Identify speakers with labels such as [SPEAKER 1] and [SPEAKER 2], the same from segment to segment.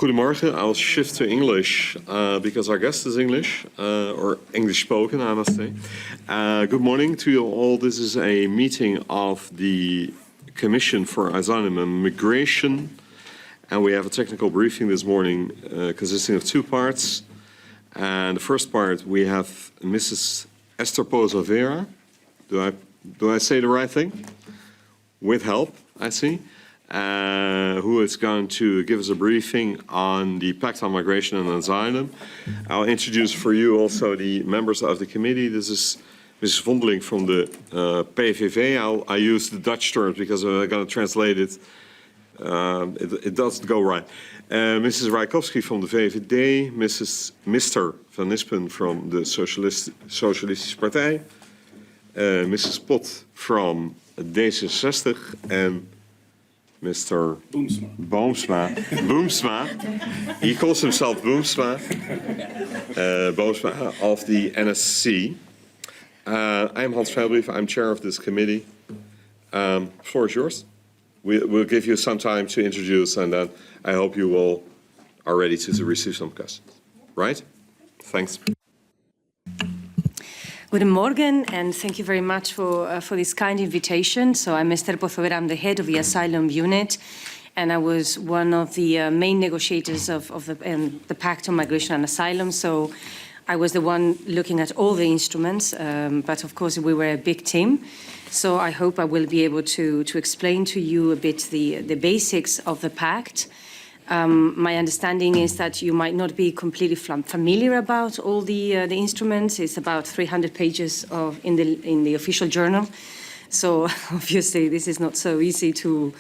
[SPEAKER 1] Goedemorgen. I'll shift to English because our guest is English, or English spoken, I must say. Good morning to you all. This is a meeting of the Commission for Asylum and Migration, and we have a technical briefing this morning consisting of two parts. And the first part, we have Mrs. Esther Poza-Vera. Do I say the right thing? With help, I see. Who is going to give us a briefing on the Pact on Migration and Asylum. I'll introduce for you also the members of the committee. This is Mrs. Vondeling from the PVV. I use the Dutch terms because I'm going to translate it. It doesn't go right. Mrs. Rijkowski from the VVD, Mr. Van Nispen from the Socialistische Partij, Mrs. Pot from D66 and Mr. Boomsma. He calls himself Boomsma. Boomsma of the NSC. I'm Hans Veilbrief. I'm chair of this committee. Floor is yours. We'll give you some time to introduce, and then I hope you all are ready to receive some questions. Right? Thanks.
[SPEAKER 2] Good morning, and thank you very much for this kind invitation. So I'm Esther Poza-Vera, I'm the head of the Asylum Unit, and I was one of the main negotiators of the Pact on Migration and Asylum. So I was the one looking at all the instruments, but of course we were a big team. So I hope I will be able to explain to you a bit the basics of the Pact. My understanding is that you might not be completely familiar about all the instruments. It's about 300 pages in the official journal. So obviously this is not so easy to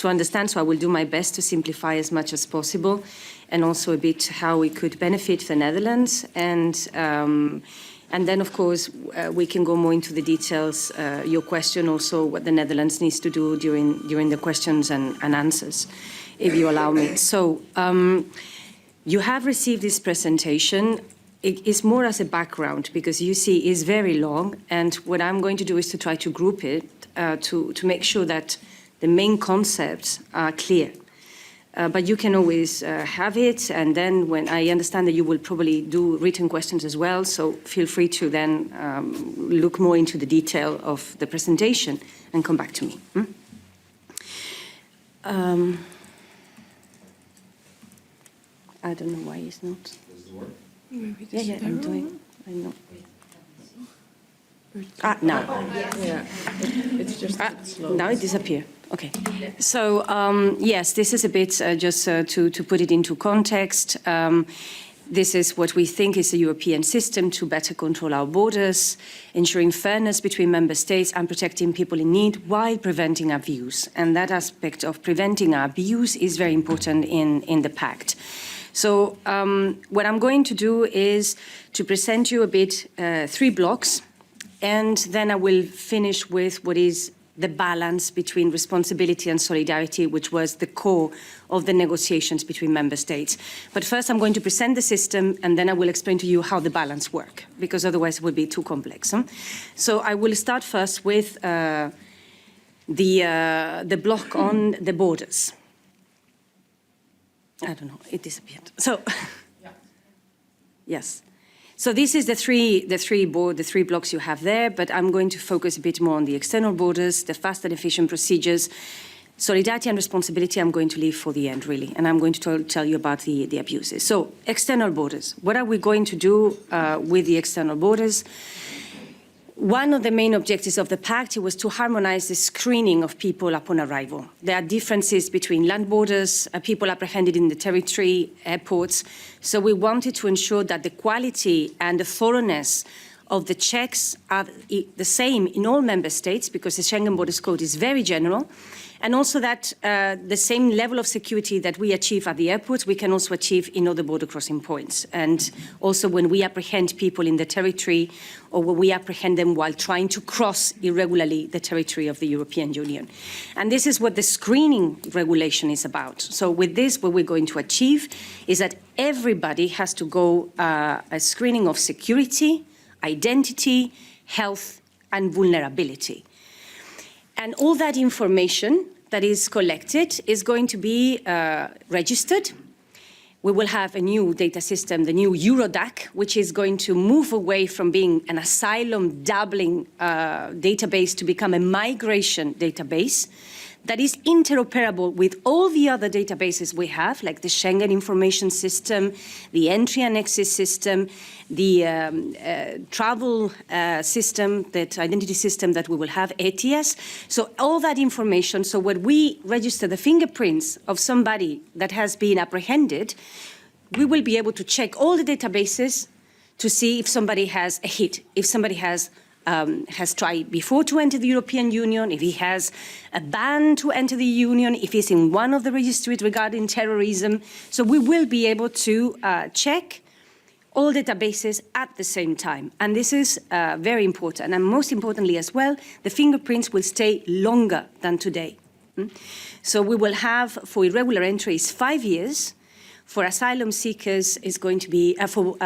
[SPEAKER 2] understand. So I will do my best to simplify as much as possible, and also a bit how we could benefit the Netherlands. And then, of course, we can go more into the details. Your question also, what the Netherlands needs to do during the questions and answers, if you allow me. So you have received this presentation. It is more as a background because you see it's very long. And what I'm going to do is to try to group it to make sure that the main concepts are clear. But you can always have it, and then when I understand that you will probably do written questions as well, so feel free to then look more into the detail of the presentation and come back to me. I don't know why it's not.
[SPEAKER 3] Does it work?
[SPEAKER 2] Yeah, I'm doing. I know. Now.
[SPEAKER 3] Yeah, it's just slow.
[SPEAKER 2] Now it disappeared. Okay. So, yes, this is a bit just to put it into context. This is what we think is a European system to better control our borders, ensuring fairness between member states and protecting people in need while preventing abuse. And that aspect of preventing abuse is very important in the Pact. So what I'm going to do is to present you a bit 3 blocks, and then I will finish with what is the balance between responsibility and solidarity, which was the core of the negotiations between member states. But first I'm going to present the system, and then I will explain to you how the balance works, because otherwise it would be too complex. So I will start first with the block on the borders. I don't know, it disappeared. So, yes. So this is the three blocks you have there, but I'm going to focus a bit more on the external borders, the fast and efficient procedures. Solidarity and responsibility I'm going to leave for the end, really, and I'm going to tell you about the abuses. So, external borders. What are we going to do with the external borders? One of the main objectives of the Pact was to harmonize the screening of people upon arrival. There are differences between land borders, people apprehended in the territory, airports. So we wanted to ensure that the quality and the thoroughness of the checks are the same in all member states, because the Schengen Borders Code is very general. And also that the same level of security that we achieve at the airports, we can also achieve in other border crossing points. And also when we apprehend people in the territory, or when we apprehend them while trying to cross irregularly the territory of the European Union. And this is what the screening regulation is about. So with this, what we're going to achieve is that everybody has to go a screening of security, identity, health, and vulnerability. And all that information that is collected is going to be registered We will have a new data system, the new Eurodac, which is going to move away from being an asylum dabbling database to become a migration database that is interoperable with all the other databases we have, like the Schengen Information System, the Entry and Exit System, the travel system, that identity system that we will have, ETIAS. So all that information, so when we register the fingerprints of somebody that has been apprehended, we will be able to check all the databases to see if somebody has a hit, if somebody has tried before to enter the European Union, if he has a ban to enter the Union, if he's in one of the registries regarding terrorism. So we will be able to check all databases at the same time. And this is very important. And most importantly as well, the fingerprints will stay longer than today. So we will have, for irregular entries, 5 years. For asylum seekers, is going to be, for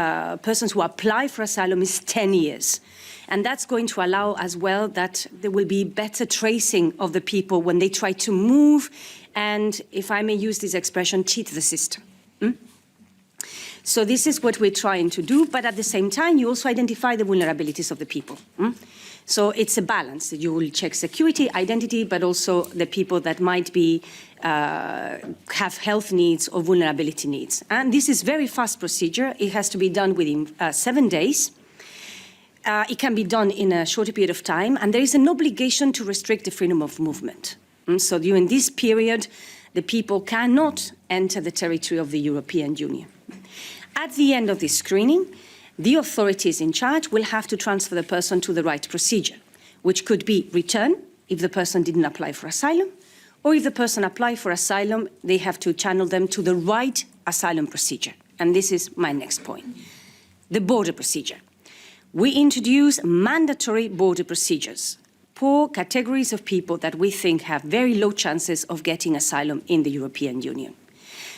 [SPEAKER 2] persons who apply for asylum, is 10 years. And that's going to allow as well that there will be better tracing of the people when they try to move and, if I may use this expression, cheat the system. So this is what we're trying to do, but at the same time, you also identify the vulnerabilities of the people. So it's a balance. You will check security, identity, but also the people that might be have health needs or vulnerability needs. And this is very fast procedure. It has to be done within 7 days. It can be done in a shorter period of time, and there is an obligation to restrict the freedom of movement. So during this period, the people cannot enter the territory of the European Union. At the end of this screening, the authorities in charge will have to transfer the person to the right procedure, which could be return if the person didn't apply for asylum, or if the person applied for asylum, they have to channel them to the right asylum procedure. And this is my next point, the border procedure. We introduce mandatory border procedures for categories of people that we think have very low chances of getting asylum in the European Union.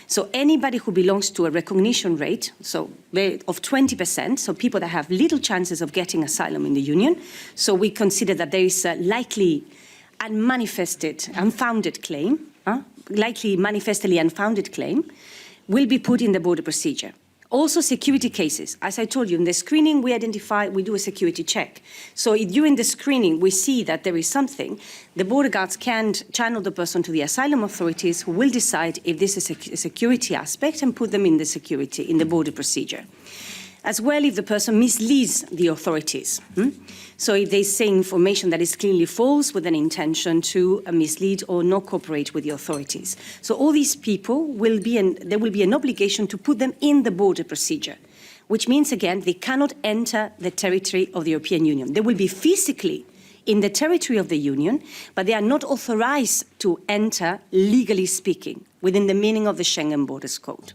[SPEAKER 2] So anybody who belongs to a recognition rate of 20%, so people that have little chances of getting asylum in the Union, so we consider that there is a likely unmanifested, unfounded claim, likely manifestly unfounded claim, will be put in the border procedure. Also security cases. As I told you, in the screening we do a security check. So if during the screening we see that there is something, the border guards can channel the person to the asylum authorities who will decide if this is a security aspect and put them in the border procedure. As well, if the person misleads the authorities. So if they say information that is clearly false with an intention to mislead or not cooperate with the authorities. So all these people there will be an obligation to put them in the border procedure, which means, again, they cannot enter the territory of the European Union. They will be physically in the territory of the Union, but they are not authorized to enter, legally speaking, within the meaning of the Schengen Borders Code.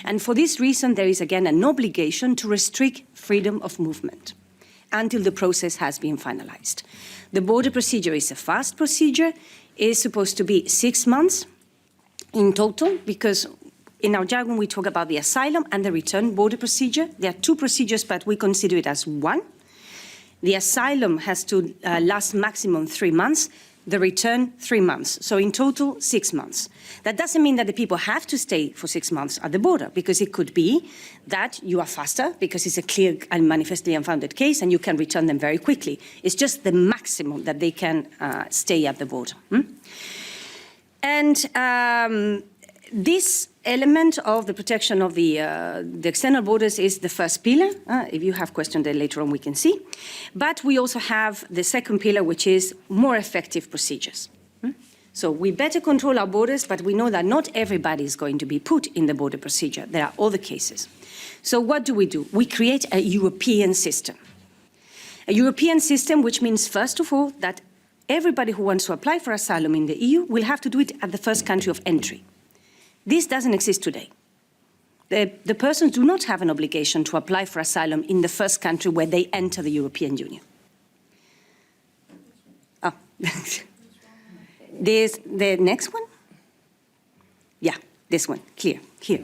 [SPEAKER 2] And for this reason, there is again an obligation to restrict freedom of movement until the process has been finalized. The border procedure is a fast procedure. It is supposed to be 6 months in total, because in our jargon we talk about the asylum and the return border procedure. There are 2 procedures, but we consider it as one. The asylum has to last maximum 3 months. The return, 3 months. So in total, 6 months. That doesn't mean that the people have to stay for 6 months at the border, because it could be that you are faster, because it's a clear and manifestly unfounded case, and you can return them very quickly. It's just the maximum that they can stay at the border. And this element of the protection of the external borders is the first pillar. If you have questions there later on, we can see. But we also have the second pillar, which is more effective procedures. So we better control our borders, but we know that not everybody is going to be put in the border procedure. There are other cases. So what do? We create a European system. A European system, which means, first of all, that everybody who wants to apply for asylum in the EU will have to do it at the first country of entry. This doesn't exist today. The persons do not have an obligation to apply for asylum in the first country where they enter the European Union. Oh. There's the next one? Yeah, this one, clear, here.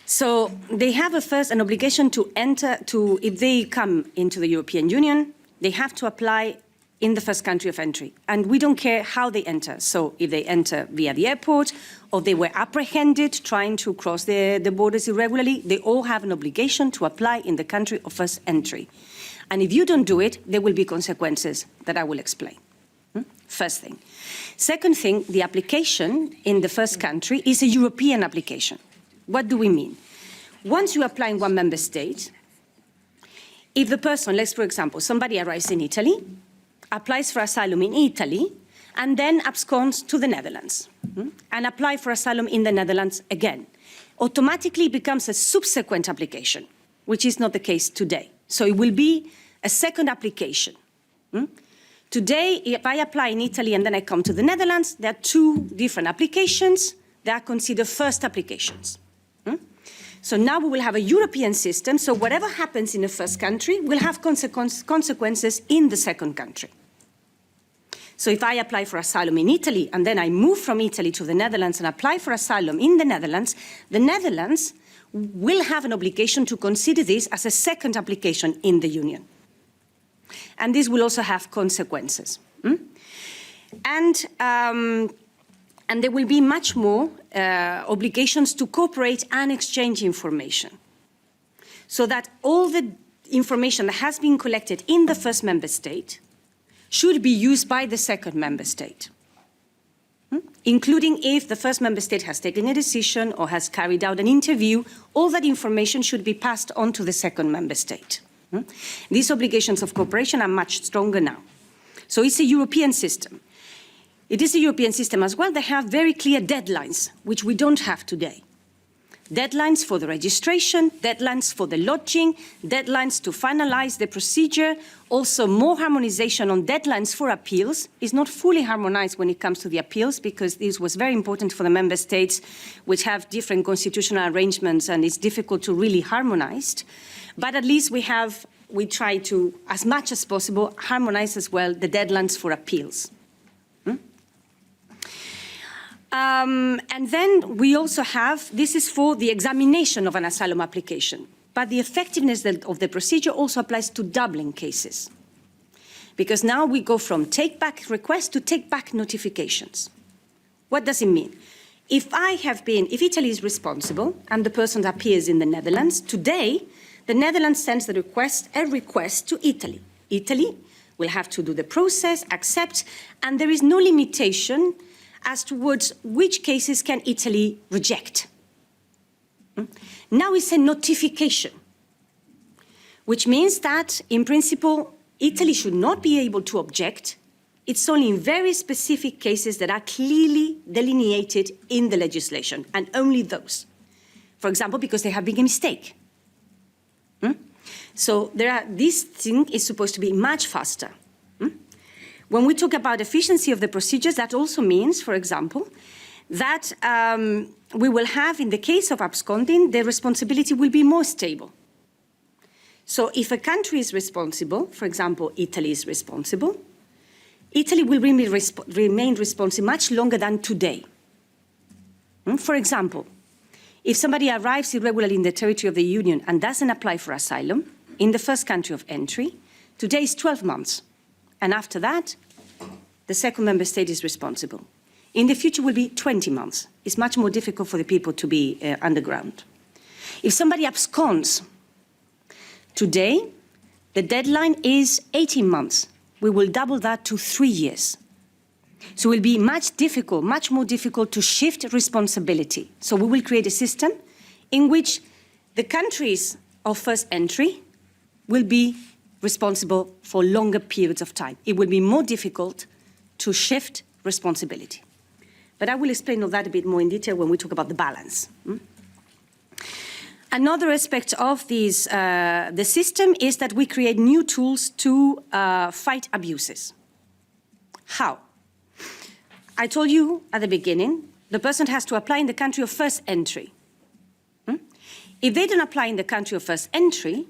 [SPEAKER 2] So they have an obligation to enter, if they come into the European Union, they have to apply in the first country of entry. And we don't care how they enter. So if they enter via the airport or they were apprehended trying to cross the borders irregularly, they all have an obligation to apply in the country of first entry. And if you don't do it, there will be consequences that I will explain. First thing. Second thing, the application in the first country is a European application. What do we mean? Once you apply in one member state, if the person, let's for example, somebody arrives in Italy, applies for asylum in Italy, and then absconds to the Netherlands, and apply for asylum in the Netherlands again, automatically becomes a subsequent application, which is not the case today. So it will be a second application. Today, if I apply in Italy and then I come to the Netherlands, there are two different applications that are considered first applications. So now we will have a European system, so whatever happens in the first country will have consequences in the second country. So if I apply for asylum in Italy and then I move from Italy to the Netherlands and apply for asylum in the Netherlands will have an obligation to consider this as a second application in the Union. And this will also have consequences. And there will be much more obligations to cooperate and exchange information, so that all the information that has been collected in the first member state should be used by the second member state, including if the first member state has taken a decision or has carried out an interview, all that information should be passed on to the second member state. These obligations of cooperation are much stronger now. So it's a European system. It is a European system as well. They have very clear deadlines, which we don't have today. Deadlines for the registration, deadlines for the lodging, deadlines to finalize the procedure, also more harmonization on deadlines for appeals. Is not fully harmonized when it comes to the appeals, because this was very important for the member states which have different constitutional arrangements, and it's difficult to really harmonize. But at least we try to, as much as possible, harmonize as well the deadlines for appeals. And then we also have, this is for the examination of an asylum application, but the effectiveness of the procedure also applies to Dublin cases. Because now we go from take-back requests to take-back notifications. What does it mean? If Italy is responsible and the person appears in the Netherlands, today the Netherlands sends a request to Italy. Italy will have to do the process, accept, and there is no limitation as towards which cases can Italy reject. Now it's a notification, which means that, in principle, Italy should not be able to object. It's only in very specific cases that are clearly delineated in the legislation, and only those. For example, because there have been a mistake. So this thing is supposed to be much faster. When we talk about efficiency of the procedures, that also means, for example, that we will have, in the case of absconding, the responsibility will be more stable. So if a country is responsible, for example, Italy is responsible, Italy will remain responsible much longer than today. For example, if somebody arrives irregularly in the territory of the Union and doesn't apply for asylum in the first country of entry, today is 12 months. And after that, the second member state is responsible. In the future, it will be 20 months. It's much more difficult for the people to be underground. If somebody absconds, today, the deadline is 18 months. We will double that to 3 years. So it will be much more difficult to shift responsibility. So we will create a system in which the countries of first entry will be responsible for longer periods of time. It will be more difficult to shift responsibility. But I will explain all that a bit more in detail when we talk about the balance. Another aspect of the system is that we create new tools to fight abuses. How? I told you at the beginning, the person has to apply in the country of first entry. If they don't apply in the country of first entry,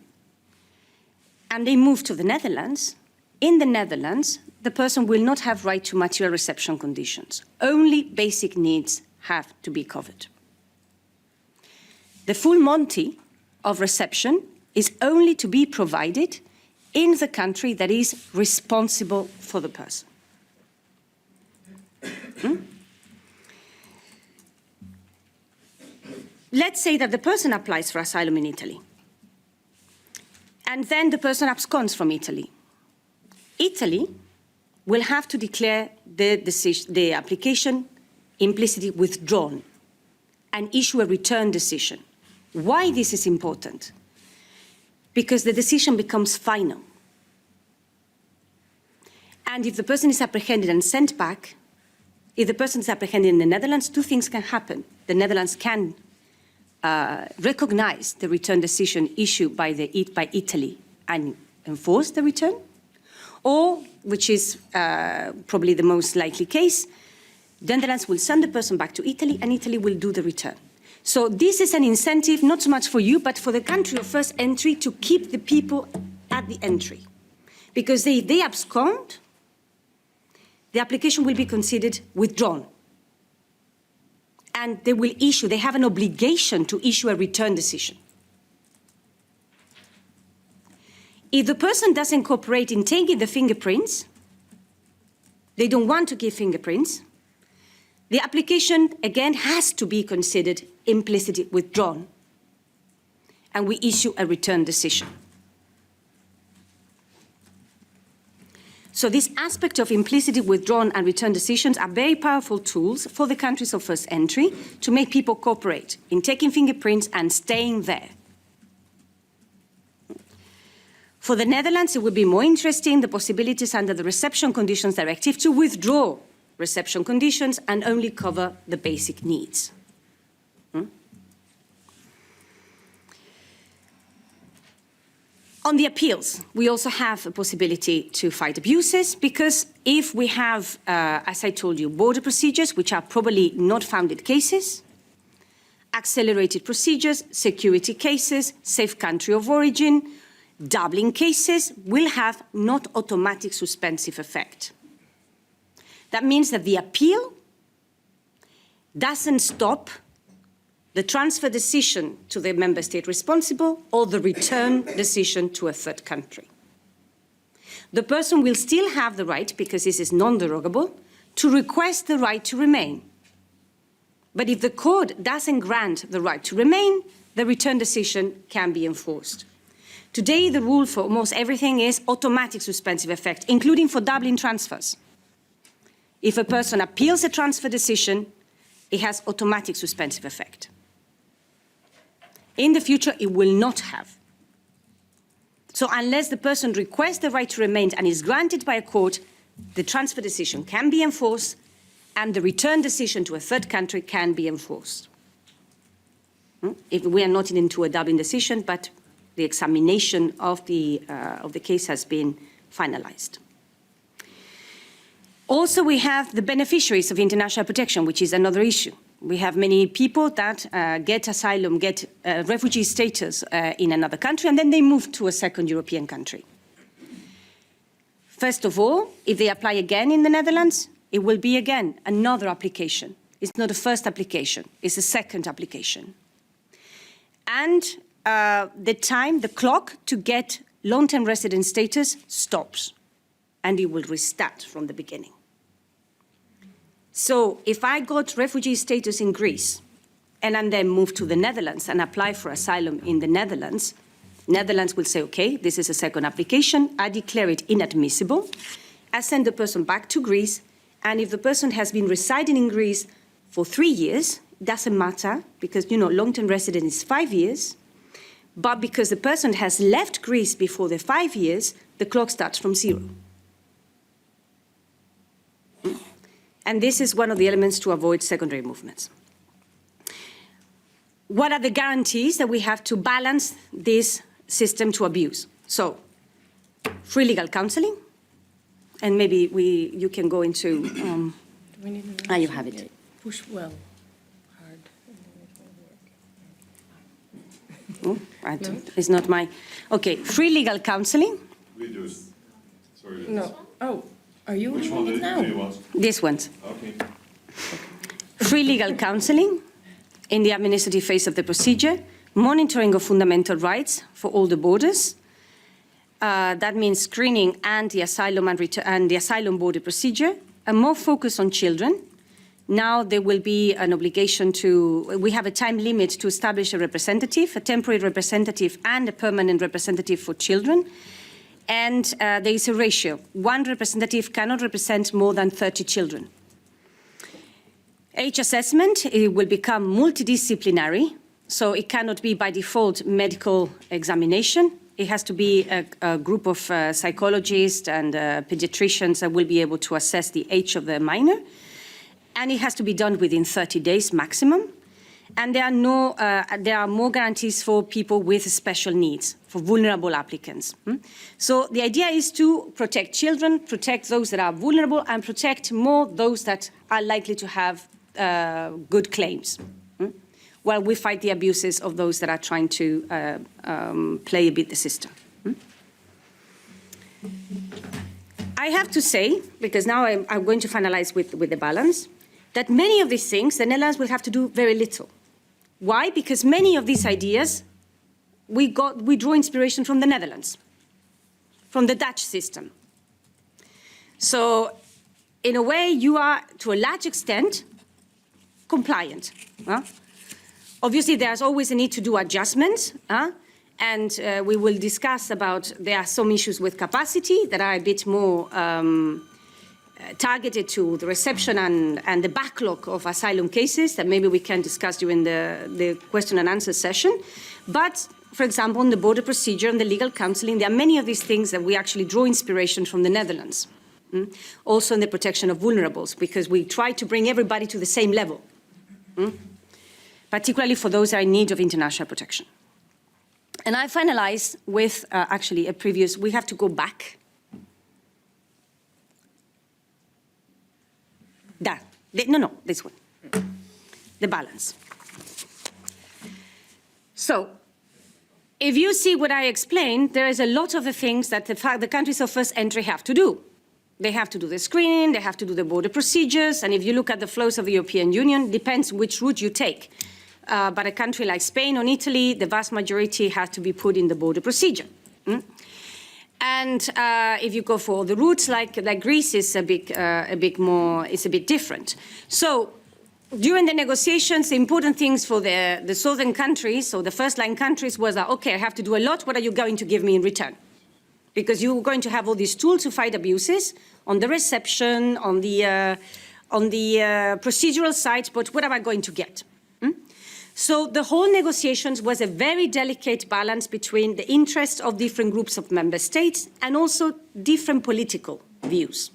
[SPEAKER 2] and they move to the Netherlands, in the Netherlands, the person will not have right to material reception conditions. Only basic needs have to be covered. The full Monty of reception is only to be provided in the country that is responsible for the person. Let's say that the person applies for asylum in Italy, and then the person absconds from Italy. Italy will have to declare the application implicitly withdrawn and issue a return decision. Why this is important? Because the decision becomes final. And if the person is apprehended and sent back, if the person is apprehended in the Netherlands, two things can happen. The Netherlands can recognize the return decision issued by Italy and enforce the return, or, which is probably the most likely case, the Netherlands will send the person back to Italy and Italy will do the return. So this is an incentive, not so much for you, but for the country of first entry to keep the people at the entry. Because if they abscond, the application will be considered withdrawn. And they have an obligation to issue a return decision. If the person doesn't cooperate in taking the fingerprints, they don't want to give fingerprints, the application, again, has to be considered implicitly withdrawn, and we issue a return decision. So this aspect of implicitly withdrawn and return decisions are very powerful tools for the countries of first entry to make people cooperate in taking fingerprints and staying there. For the Netherlands, it would be more interesting, the possibilities under the Reception Conditions Directive to withdraw reception conditions and only cover the basic needs. On the appeals, we also have a possibility to fight abuses, because if we have, as I told you, border procedures, which are probably not founded cases, accelerated procedures, security cases, safe country of origin, Dublin cases will have not automatic suspensive effect. That means that the appeal doesn't stop the transfer decision to the member state responsible or the return decision to a third country. The person will still have the right, because this is non-derogable, to request the right to remain. But if the court doesn't grant the right to remain, the return decision can be enforced. Today, the rule for almost everything is automatic suspensive effect, including for Dublin transfers. If a person appeals a transfer decision, it has automatic suspensive effect. In the future, it will not have. So unless the person requests the right to remain and is granted by a court, the transfer decision can be enforced and the return decision to a third country can be enforced. If we are not into a Dublin decision, but the examination of the case has been finalized. Also, we have the beneficiaries of international protection, which is another issue. We have many people that get asylum, get refugee status in another country, and then they move to a second European country. First of all, if they apply again in the Netherlands, it will be again another application. It's not a first application, it's a second application. And the clock to get long-term resident status stops, and it will restart from the beginning. So if I got refugee status in Greece and then move to the Netherlands and apply for asylum in the Netherlands, Netherlands will say, okay, this is a second application, I declare it inadmissible, I send the person back to Greece, and if the person has been residing in Greece for 3 years, it doesn't matter, because, long-term resident is 5 years, but because the person has left Greece before the 5 years, the clock starts from 0. And this is one of the elements to avoid secondary movements. What are the guarantees that we have to balance this system to abuse? So, free legal counseling, and maybe you can go into, you have it.
[SPEAKER 3] Push well, hard.
[SPEAKER 2] It's not my, okay, free legal counseling.
[SPEAKER 1] We do. Sorry.
[SPEAKER 3] No, oh. Are you
[SPEAKER 1] Which one do you want?
[SPEAKER 2] This one.
[SPEAKER 1] Okay.
[SPEAKER 2] Free legal counseling in the administrative phase of the procedure, monitoring of fundamental rights for all the borders, that means screening and the asylum and the asylum border procedure, a more focus on children. Now there will be an obligation we have a time limit to establish a representative, a temporary representative and a permanent representative for children. And there is a ratio. One representative cannot represent more than 30 children. Age assessment, it will become multidisciplinary, so it cannot be by default medical examination. It has to be a group of psychologists and pediatricians that will be able to assess the age of the minor. And it has to be done within 30 days maximum. And there are more guarantees for people with special needs, for vulnerable applicants. So the idea is to protect children, protect those that are vulnerable, and protect more those that are likely to have good claims, while we fight the abuses of those that are trying to play a bit the system. I have to say, because now I'm going to finalize with the balance, that many of these things, the Netherlands will have to do very little. Why? Because many of these ideas, we draw inspiration from the Netherlands, from the Dutch system. So, in a way, you are, to a large extent, compliant. Obviously, there's always a need to do adjustments, and we will discuss about, there are some issues with capacity that are a bit more targeted to the reception and the backlog of asylum cases that maybe we can discuss during the question and answer session. But, for example, in the border procedure and the legal counseling, there are many of these things that we actually draw inspiration from the Netherlands. Also in the protection of vulnerables, because we try to bring everybody to the same level, particularly for those that are in need of international protection. And I finalize with actually a previous, we have to go back. That. No, this one. The balance. So, if you see what I explained, there is a lot of the things that the countries of first entry have to do. They have to do the screening, they have to do the border procedures, and if you look at the flows of the European Union, depends which route you take. But a country like Spain or Italy, the vast majority has to be put in the border procedure. And if you go for all the routes, like Greece, is a bit different. So during the negotiations, the important things for the southern countries, so the first-line countries, was that, okay, I have to do a lot. What are you going to give me in return? Because you're going to have all these tools to fight abuses on the reception, on the procedural side, but what am I going to get? So the whole negotiations was a very delicate balance between the interests of different groups of member states and also different political views.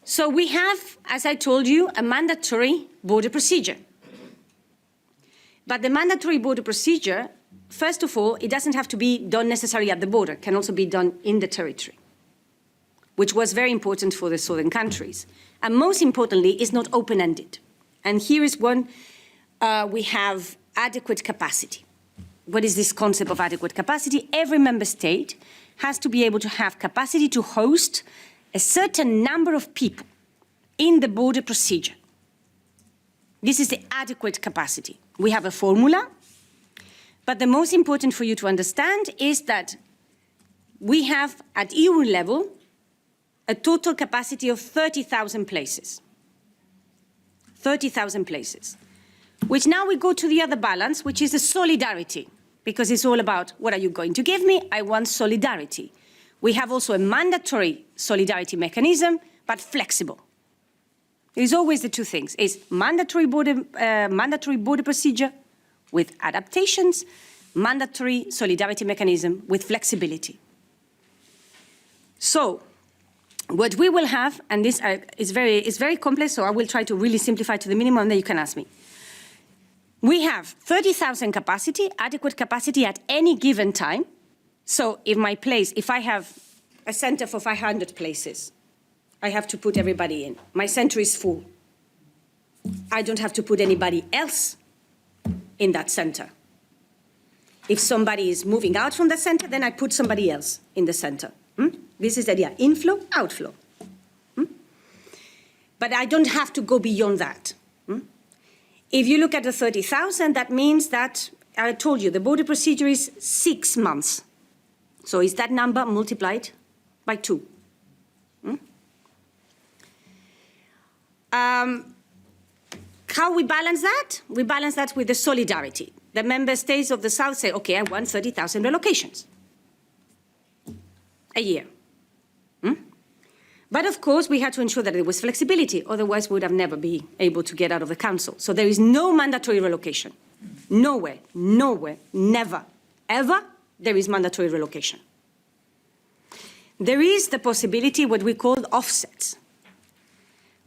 [SPEAKER 2] So we have, as I told you, a mandatory border procedure. But the mandatory border procedure, first of all, it doesn't have to be done necessarily at the border. It can also be done in the territory, which was very important for the southern countries. And most importantly, it's not open-ended. And here is one. We have adequate capacity. What is this concept of adequate capacity? Every member state has to be able to have capacity to host a certain number of people in the border procedure. This is the adequate capacity. We have a formula, but the most important for you to understand is that we have, at EU level, a total capacity of 30,000 places. 30,000 places. Which now we go to the other balance, which is the solidarity, because it's all about what are you going to give me? I want solidarity. We have also a mandatory solidarity mechanism, but flexible. There's always the two things. It's mandatory border procedure with adaptations, mandatory solidarity mechanism with flexibility. So, what we will have, and this is very complex, so I will try to really simplify to the minimum, and then you can ask me. We have 30,000 capacity, adequate capacity at any given time. So if I have a center for 500 places, I have to put everybody in. My center is full. I don't have to put anybody else in that center. If somebody is moving out from the center, then I put somebody else in the center. This is the idea, inflow, outflow. But I don't have to go beyond that. If you look at the 30,000, that means that, I told you, the border procedure is 6 months.
[SPEAKER 4] So is that number multiplied by 2? How we balance that? We balance that with the solidarity. The member states of the South say, okay, I want 30,000 relocations a year. But of course, we had to ensure that there was flexibility, otherwise we would have never been able to get out of the council. So there is no mandatory relocation. Nowhere, nowhere, never, ever, there is mandatory relocation. There is the possibility, what we call offsets.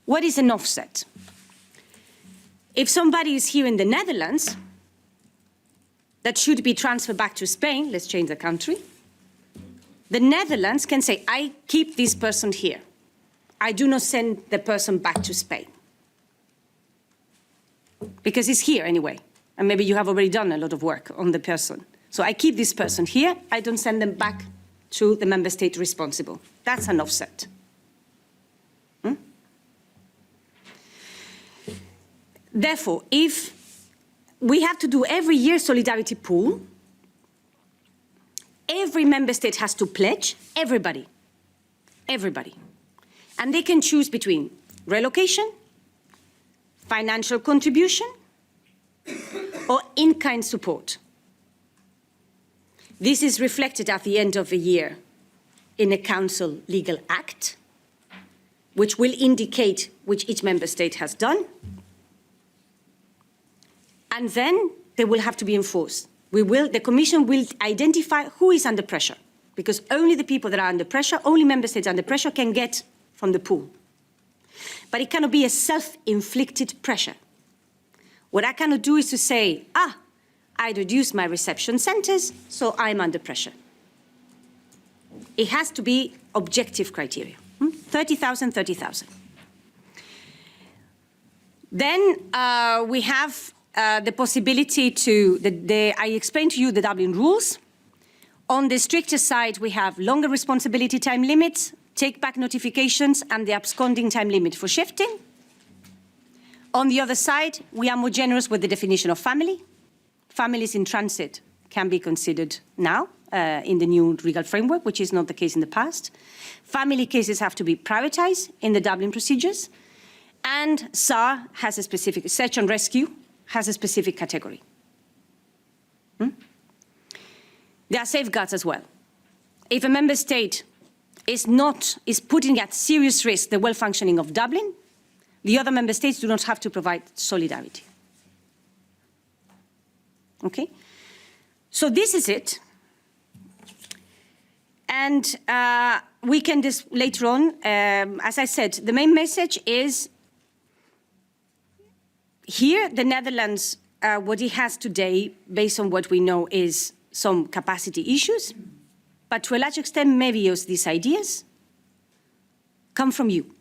[SPEAKER 4] What is an offset? If somebody is here in the Netherlands that should be transferred back to Spain, let's change the country, the Netherlands can say, I keep this person here. I do not send the person back to Spain. Because he's here anyway. And maybe you have already done a lot of work on the person. So I keep this person here. I don't send them back to the member state responsible. That's an offset. Therefore, if we have to do every year solidarity pool, every member state has to pledge, everybody. And they can choose between relocation, financial contribution, or in-kind support. This is reflected at the end of the year in a Council legal act, which will indicate which each member state has done. And then they will have to be enforced. The Commission will identify who is under pressure, because only the people that are under pressure, only member states under pressure can get from the pool. But it cannot be a self-inflicted pressure. What I cannot do is to say, I reduced my reception centres, so I'm under pressure. It has to be objective criteria. 30,000, 30,000. Then we have the possibility to, I explained to you the Dublin rules. On the stricter side, we have longer responsibility time limits, take-back notifications, and the absconding time limit for shifting. On the other side, we are more generous with the definition of family. Families in transit can be considered now in the new legal framework, which is not the case in the past. Family cases have to be prioritized in the Dublin procedures. And SAR has a specific, search and rescue has a specific category. There are safeguards as well. If a member state is putting at serious risk the well-functioning of Dublin, the other member states do not have to provide solidarity. Okay? So this is it. And we can later on, as I said, the main message is here, the Netherlands, what it has today, based on what we know, is some capacity issues. But to a large extent, maybe these ideas come from you.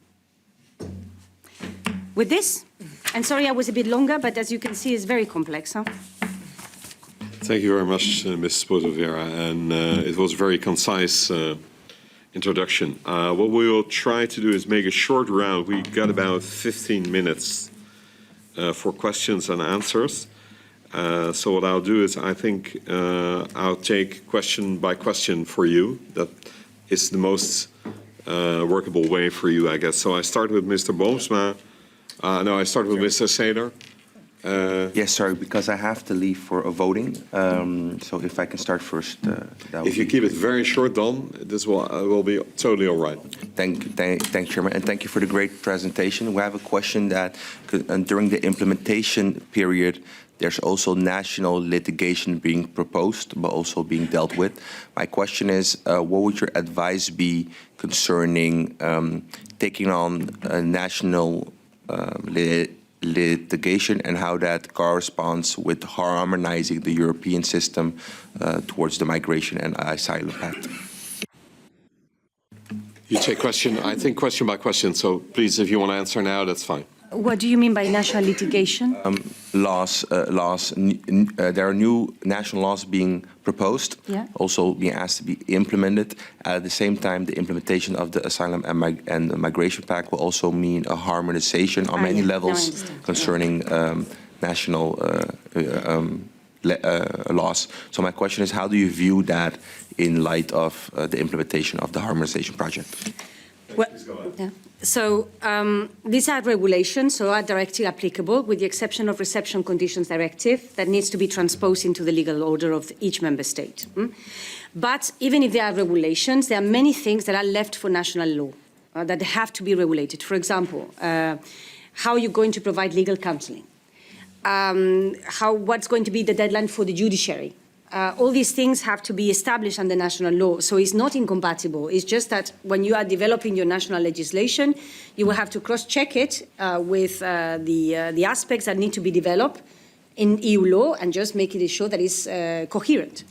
[SPEAKER 4] With this, and sorry I was a bit longer, but as you can see, it's very complex.
[SPEAKER 1] Thank you very much, Ms. Potovera, and it was a very concise introduction. What we will try to do is make a short round. We got about 15 minutes for questions and answers. So what I'll do is I think I'll take question by question for you. That is the most workable way for you, I guess. So I start with Mr. Boomsma. No, I start with Mr. Sader.
[SPEAKER 5] Yes, sorry, because I have to leave for a voting. So if I can start first, that would
[SPEAKER 1] If you keep it very short, Don, this will be totally all right.
[SPEAKER 5] Thank you, Chairman, and thank you for the great presentation. We have a question that during the implementation period, there's also national litigation being proposed, but also being dealt with. My question is, what would your advice be concerning taking on a national litigation and how that corresponds with harmonizing the European system towards the Migration and Asylum Pact?
[SPEAKER 1] You take question, I think question by question, so please, if you want to answer now, that's fine.
[SPEAKER 2] What do you mean by national litigation?
[SPEAKER 5] There are new national laws being proposed, also being asked to be implemented. At the same time, the implementation of the Asylum and the Migration Pact will also mean a harmonization on many levels concerning national laws. So my question is, how do you view that in light of the implementation of the harmonization project?
[SPEAKER 4] Well, yeah. So these are regulations, so are directly applicable, with the exception of reception conditions directive that needs to be transposed into the legal order of each member state. But even if there are regulations, there are many things that are left for national law that have to be regulated. For example, how you're going to provide legal counseling, what's going to be the deadline for the judiciary. All these things have to be established under national law, so it's not incompatible. It's just that when you are developing your national legislation, you will have to cross-check it with the aspects that need to be developed in EU law and just make it sure that it's coherent.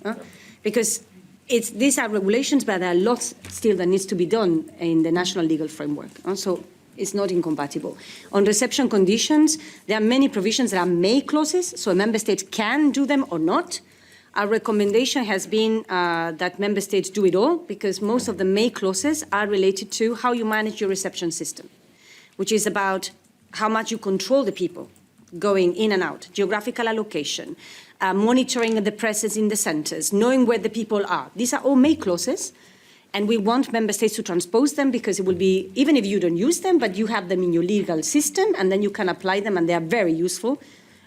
[SPEAKER 4] Because these are regulations, but there are lots still that needs to be done in the national legal framework. So it's not incompatible. On reception conditions, there are many provisions that are may clauses, so a member state can do them or not. Our recommendation has been that member states do it all, because most of the may clauses are related to how you manage your reception system, which is about how much you control the people going in and out, geographical allocation, monitoring the presence in the centres, knowing where the people are. These are all may clauses, and we want member states to transpose them, because it will be, even if you don't use them, but you have them in your legal system, and then you can apply them, and they are very useful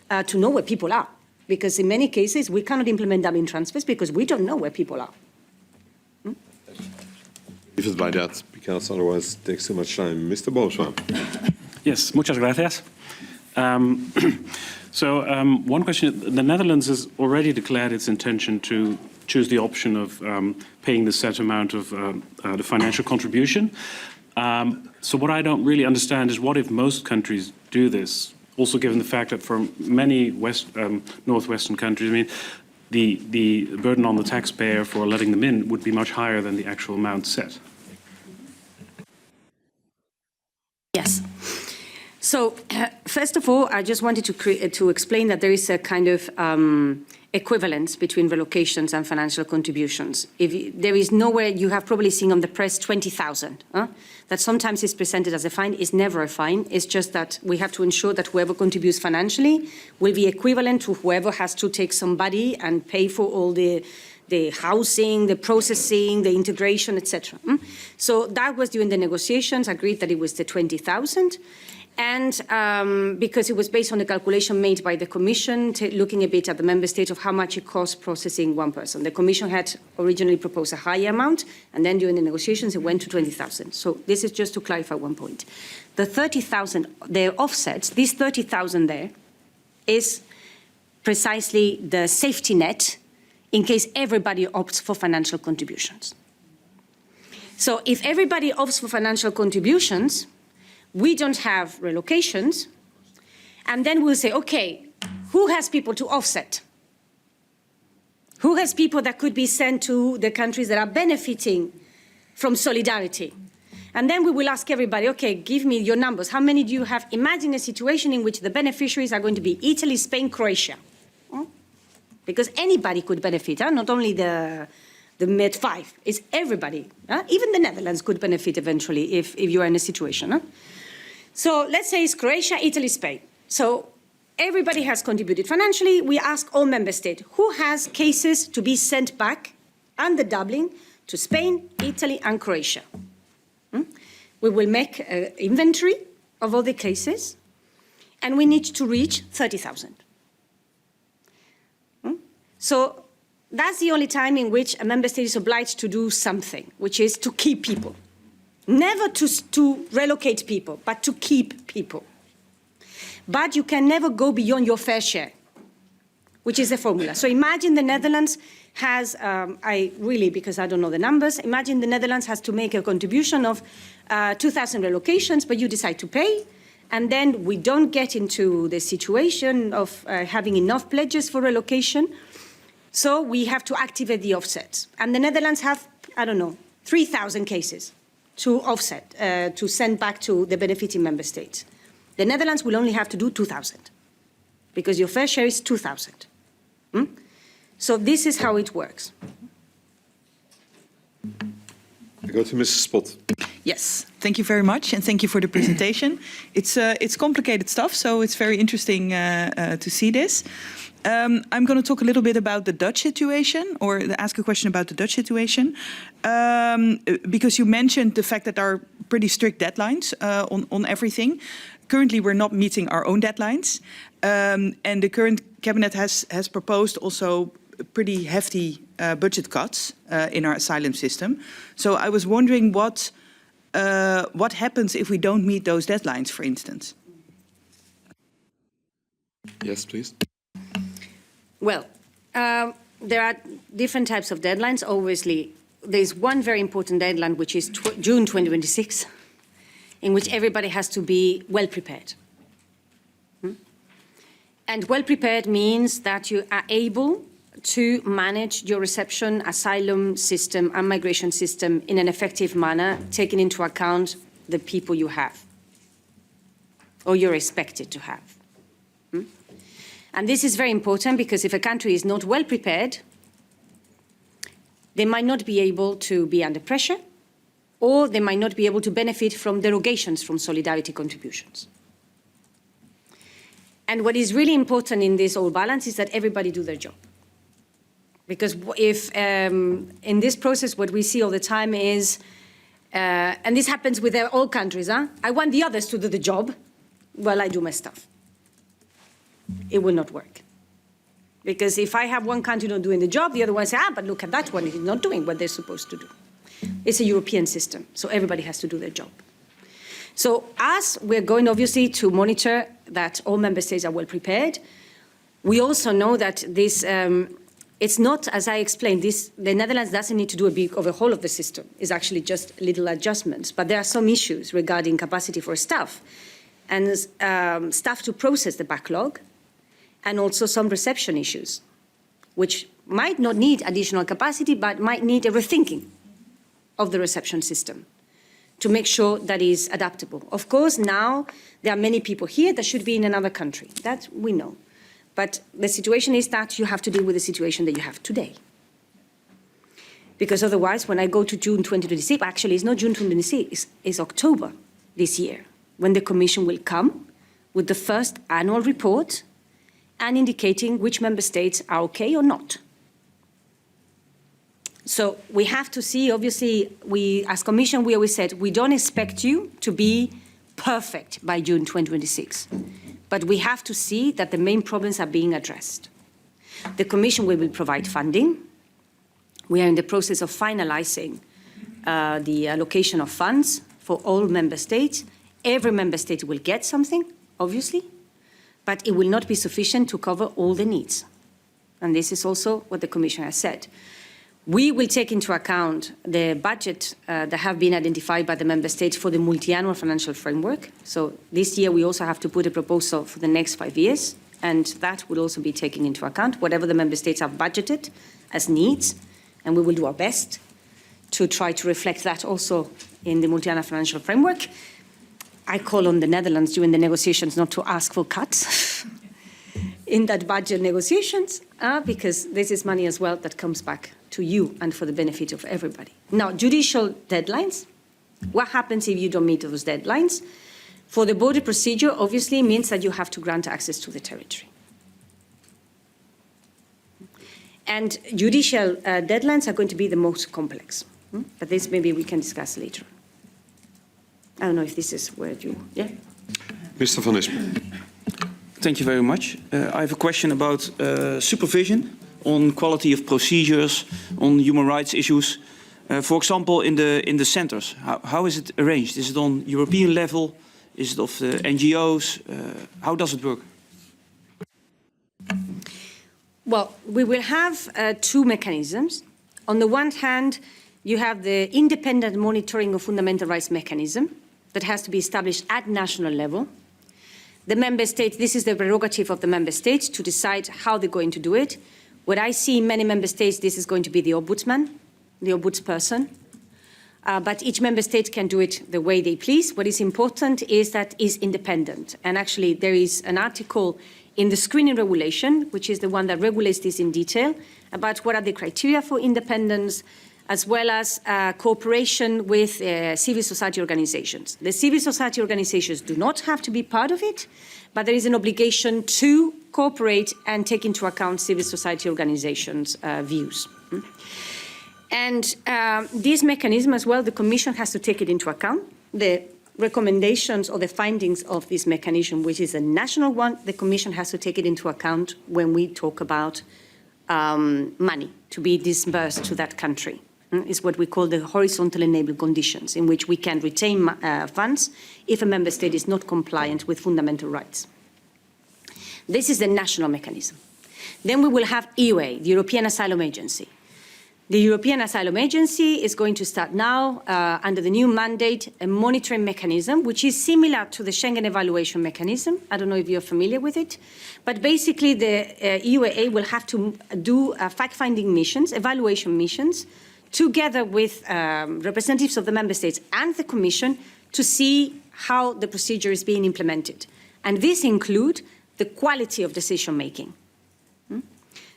[SPEAKER 4] to know where people are. Because in many cases, we cannot implement Dublin transfers because we don't know where people are.
[SPEAKER 1] Leave it by that, because otherwise it takes too much time. Mr. Boomsma.
[SPEAKER 6] Yes, muchas gracias. One question. The Netherlands has already declared its intention to choose the option of paying the set amount of the financial contribution. So what I don't really understand is, what if most countries do this? Also, given the fact that for many northwestern countries, I mean, the burden on the taxpayer for letting them in would be much higher than the actual amount set.
[SPEAKER 4] Yes. So, first of all, I just wanted to explain that there is a kind of equivalence between relocations and financial contributions. There is nowhere, you have probably seen on the press 20,000, that sometimes is presented as a fine. Is never a fine. It's just that we have to ensure that whoever contributes financially will be equivalent to whoever has to take somebody and pay for all the housing, the processing, the integration, etc. So that was during the negotiations, agreed that it was the 20,000. And because it was based on the calculation made by the Commission, looking a bit at the member state of how much it costs processing one person. The Commission had originally proposed a higher amount, and then during the negotiations it went to 20,000. So this is just to clarify one point. The 30,000, the offsets, this 30,000 there is precisely the safety net in case everybody opts for financial contributions. So if everybody opts for financial contributions, we don't have relocations, and then we'll say, okay, who has people to offset? Who has people that could be sent to the countries that are benefiting from solidarity? And then we will ask everybody, okay, give me your numbers. How many do you have? Imagine a situation in which the beneficiaries are going to be Italy, Spain, Croatia. Because anybody could benefit, not only the Med 5, it's everybody. Even the Netherlands could benefit eventually if you are in a situation. So let's say it's Croatia, Italy, Spain. So everybody has contributed financially. We ask all member states who has cases to be sent back under Dublin to Spain, Italy, and Croatia. We will make an inventory of all the cases, and we need to reach 30,000. So that's the only time in which a member state is obliged to do something, which is to keep people. Never to relocate people, but to keep people. But you can never go beyond your fair share, which is the formula. So imagine the Netherlands has, because I don't know the numbers, imagine the Netherlands has to make a contribution of 2,000 relocations, but you decide to pay, and then we don't get into the situation of having enough pledges for relocation, so we have to activate the offsets. And the Netherlands have, 3,000 cases to offset, to send back to the benefiting member states. The Netherlands will only have to do 2,000, because your fair share is 2,000. So this is how it works.
[SPEAKER 1] I go to Mrs. Spot.
[SPEAKER 3] Yes, thank you very much, and thank you for the presentation. It's complicated stuff, so it's very interesting to see this. I'm going to talk a little bit about the Dutch situation, or ask a question about the Dutch situation, because you mentioned the fact that there are pretty strict deadlines on everything. Currently, we're not meeting our own deadlines, and the current cabinet has proposed also pretty hefty budget cuts in our asylum system. So I was wondering what happens if we don't meet those deadlines, for instance?
[SPEAKER 1] Yes, please.
[SPEAKER 4] Well, there are different types of deadlines. Obviously, there's one very important deadline, which is June 2026, in which everybody has to be well prepared. And well prepared means that you are able to manage your reception, asylum system and migration system in an effective manner, taking into account the people you have or you're expected to have. And this is very important because if a country is not well prepared, they might not be able to be under pressure, or they might not be able to benefit from derogations from solidarity contributions. And what is really important in this whole balance is that everybody do their job. Because if in this process, what we see all the time is, and this happens with all countries, I want the others to do the job while I do my stuff. It will not work. Because if I have one country not doing the job, the other one say, but look at that one, it's not doing what they're supposed to do. It's a European system, so everybody has to do their job. So us, we're going obviously to monitor that all member states are well prepared. We also know that this, it's not, as I explained, the Netherlands doesn't need to do a big overhaul of the system. It's actually just little adjustments. But there are some issues regarding capacity for staff and staff to process the backlog, and also some reception issues, which might not need additional capacity, but might need a rethinking of the reception system to make sure that is adaptable. Of course, now there are many people here that should be in another country. That we know. But the situation is that you have to deal with the situation that you have today. Because otherwise, when I go to June 2026, actually it's not June 2026, it's October this year, when the Commission will come with the first annual report and indicating which member states are okay or not. So we have to see, obviously, as Commission, we always said, we don't expect you to be perfect by June 2026. But we have to see that the main problems are being addressed. The Commission will provide funding. We are in the process of finalizing the allocation of funds for all member states. Every member state will get something, obviously, but it will not be sufficient to cover all the needs. And this is also what the Commission has said. We will take into account the budget that have been identified by the member states for the multi-annual financial framework. So this year we also have to put a proposal for the next 5 years, and that will also be taken into account, whatever the member states have budgeted as needs, and we will do our best to try to reflect that also in the multi-annual financial framework. I call on the Netherlands during the negotiations not to ask for cuts in that budget negotiations, because this is money as well that comes back to you and for the benefit of everybody. Now, judicial deadlines. What happens if you don't meet those deadlines? For the border procedure, obviously, means that you have to grant access to the territory. And judicial deadlines are going to be the most complex. But this maybe we can discuss later. I don't know if this is where you, yeah?
[SPEAKER 1] Mr. Van Nispen.
[SPEAKER 7] Thank you very much. I have a question about supervision on quality of procedures, on human rights issues. For example, in the centers, how is it arranged? Is it on European level? Is it of the NGOs? How does it work?
[SPEAKER 4] Well, we will have two mechanisms. On the one hand, you have the independent monitoring of fundamental rights mechanism that has to be established at national level. The member states, this is the prerogative of the member states to decide how they're going to do it. What I see in many member states, this is going to be the ombudsman, the ombudsperson. But each member state can do it the way they please. What is important is that it's independent. And actually, there is an article in the screening regulation, which is the one that regulates this in detail, about what are the criteria for independence, as well as cooperation with civil society organizations. The civil society organizations do not have to be part of it, but there is an obligation to cooperate and take into account civil society organizations' views. And this mechanism as well, the Commission has to take it into account. The recommendations or the findings of this mechanism, which is a national one, the Commission has to take it into account when we talk about money to be disbursed to that country. Is what we call the horizontal enabling conditions, in which we can retain funds if a member state is not compliant with fundamental rights. This is the national mechanism. Then we will have EUA, the European Asylum Agency. The European Asylum Agency is going to start now, under the new mandate, a monitoring mechanism, which is similar to the Schengen evaluation mechanism. I don't know if you're familiar with it. But basically, the EUA will have to do fact-finding missions, evaluation missions, together with representatives of the member states and the Commission to see how the procedure is being implemented. And this includes the quality of decision-making.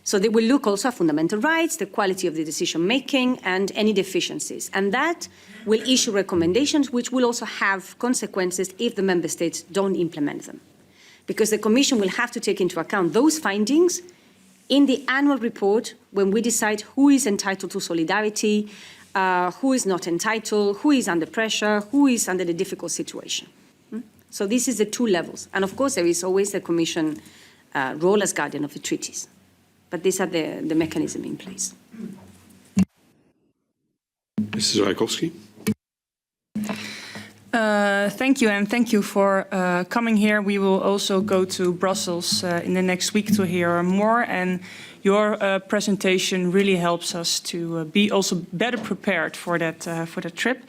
[SPEAKER 4] So they will look also at fundamental rights, the quality of the decision-making, and any deficiencies. And that will issue recommendations which will also have consequences if the member states don't implement them. Because the Commission will have to take into account those findings in the annual report when we decide who is entitled to solidarity, who is not entitled, who is under pressure, who is under a difficult situation. So this is the two levels. And of course, there is always the Commission role as guardian of the treaties. But these are the mechanism in place.
[SPEAKER 1] Mrs. Rajkowski.
[SPEAKER 8] Thank you, and thank you for coming here. We will also go to Brussels in the next week to hear more, and your presentation really helps us to be also better prepared for that trip.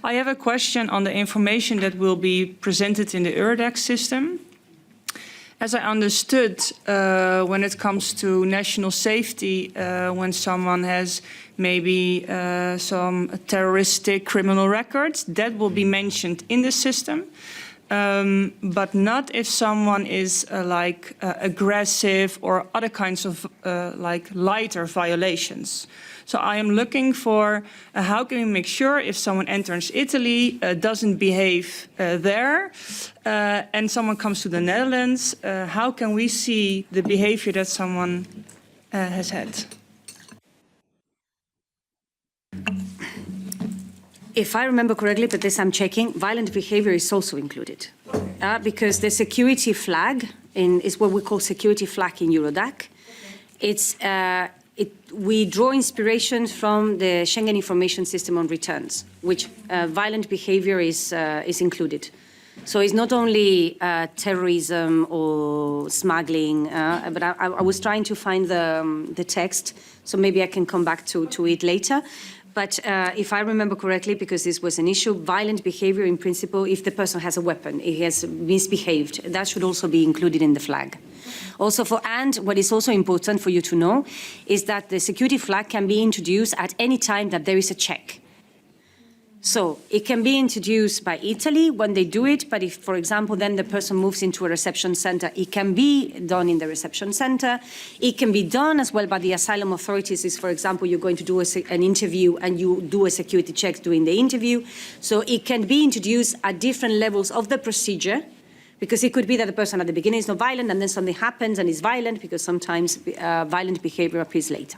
[SPEAKER 8] I have a question on the information that will be presented in the Eurodac system. As I understood, when it comes to national safety, when someone has maybe some terroristic criminal records, that will be mentioned in the system, but not if someone is aggressive or other kinds of lighter violations. So I am looking for how can we make sure if someone enters Italy, doesn't behave there, and someone comes to the Netherlands, how can we see the behavior that someone has had?
[SPEAKER 4] If I remember correctly, but this I'm checking, violent behavior is also included. Because the security flag is what we call security flag in Eurodac. It's we draw inspiration from the Schengen Information System on returns, which violent behavior is included. So it's not only terrorism or smuggling, but I was trying to find the text, so maybe I can come back to it later. But if I remember correctly, because this was an issue, violent behavior in principle, if the person has a weapon, he has misbehaved, that should also be included in the flag. Also and what is also important for you to know is that the security flag can be introduced at any time that there is a check. So it can be introduced by Italy when they do it, but if, for example, then the person moves into a reception center, it can be done in the reception center. It can be done as well by the asylum authorities if, for example, you're going to do an interview and you do a security check during the interview. So it can be introduced at different levels of the procedure, because it could be that the person at the beginning is not violent and then something happens and is violent, because sometimes violent behavior appears later.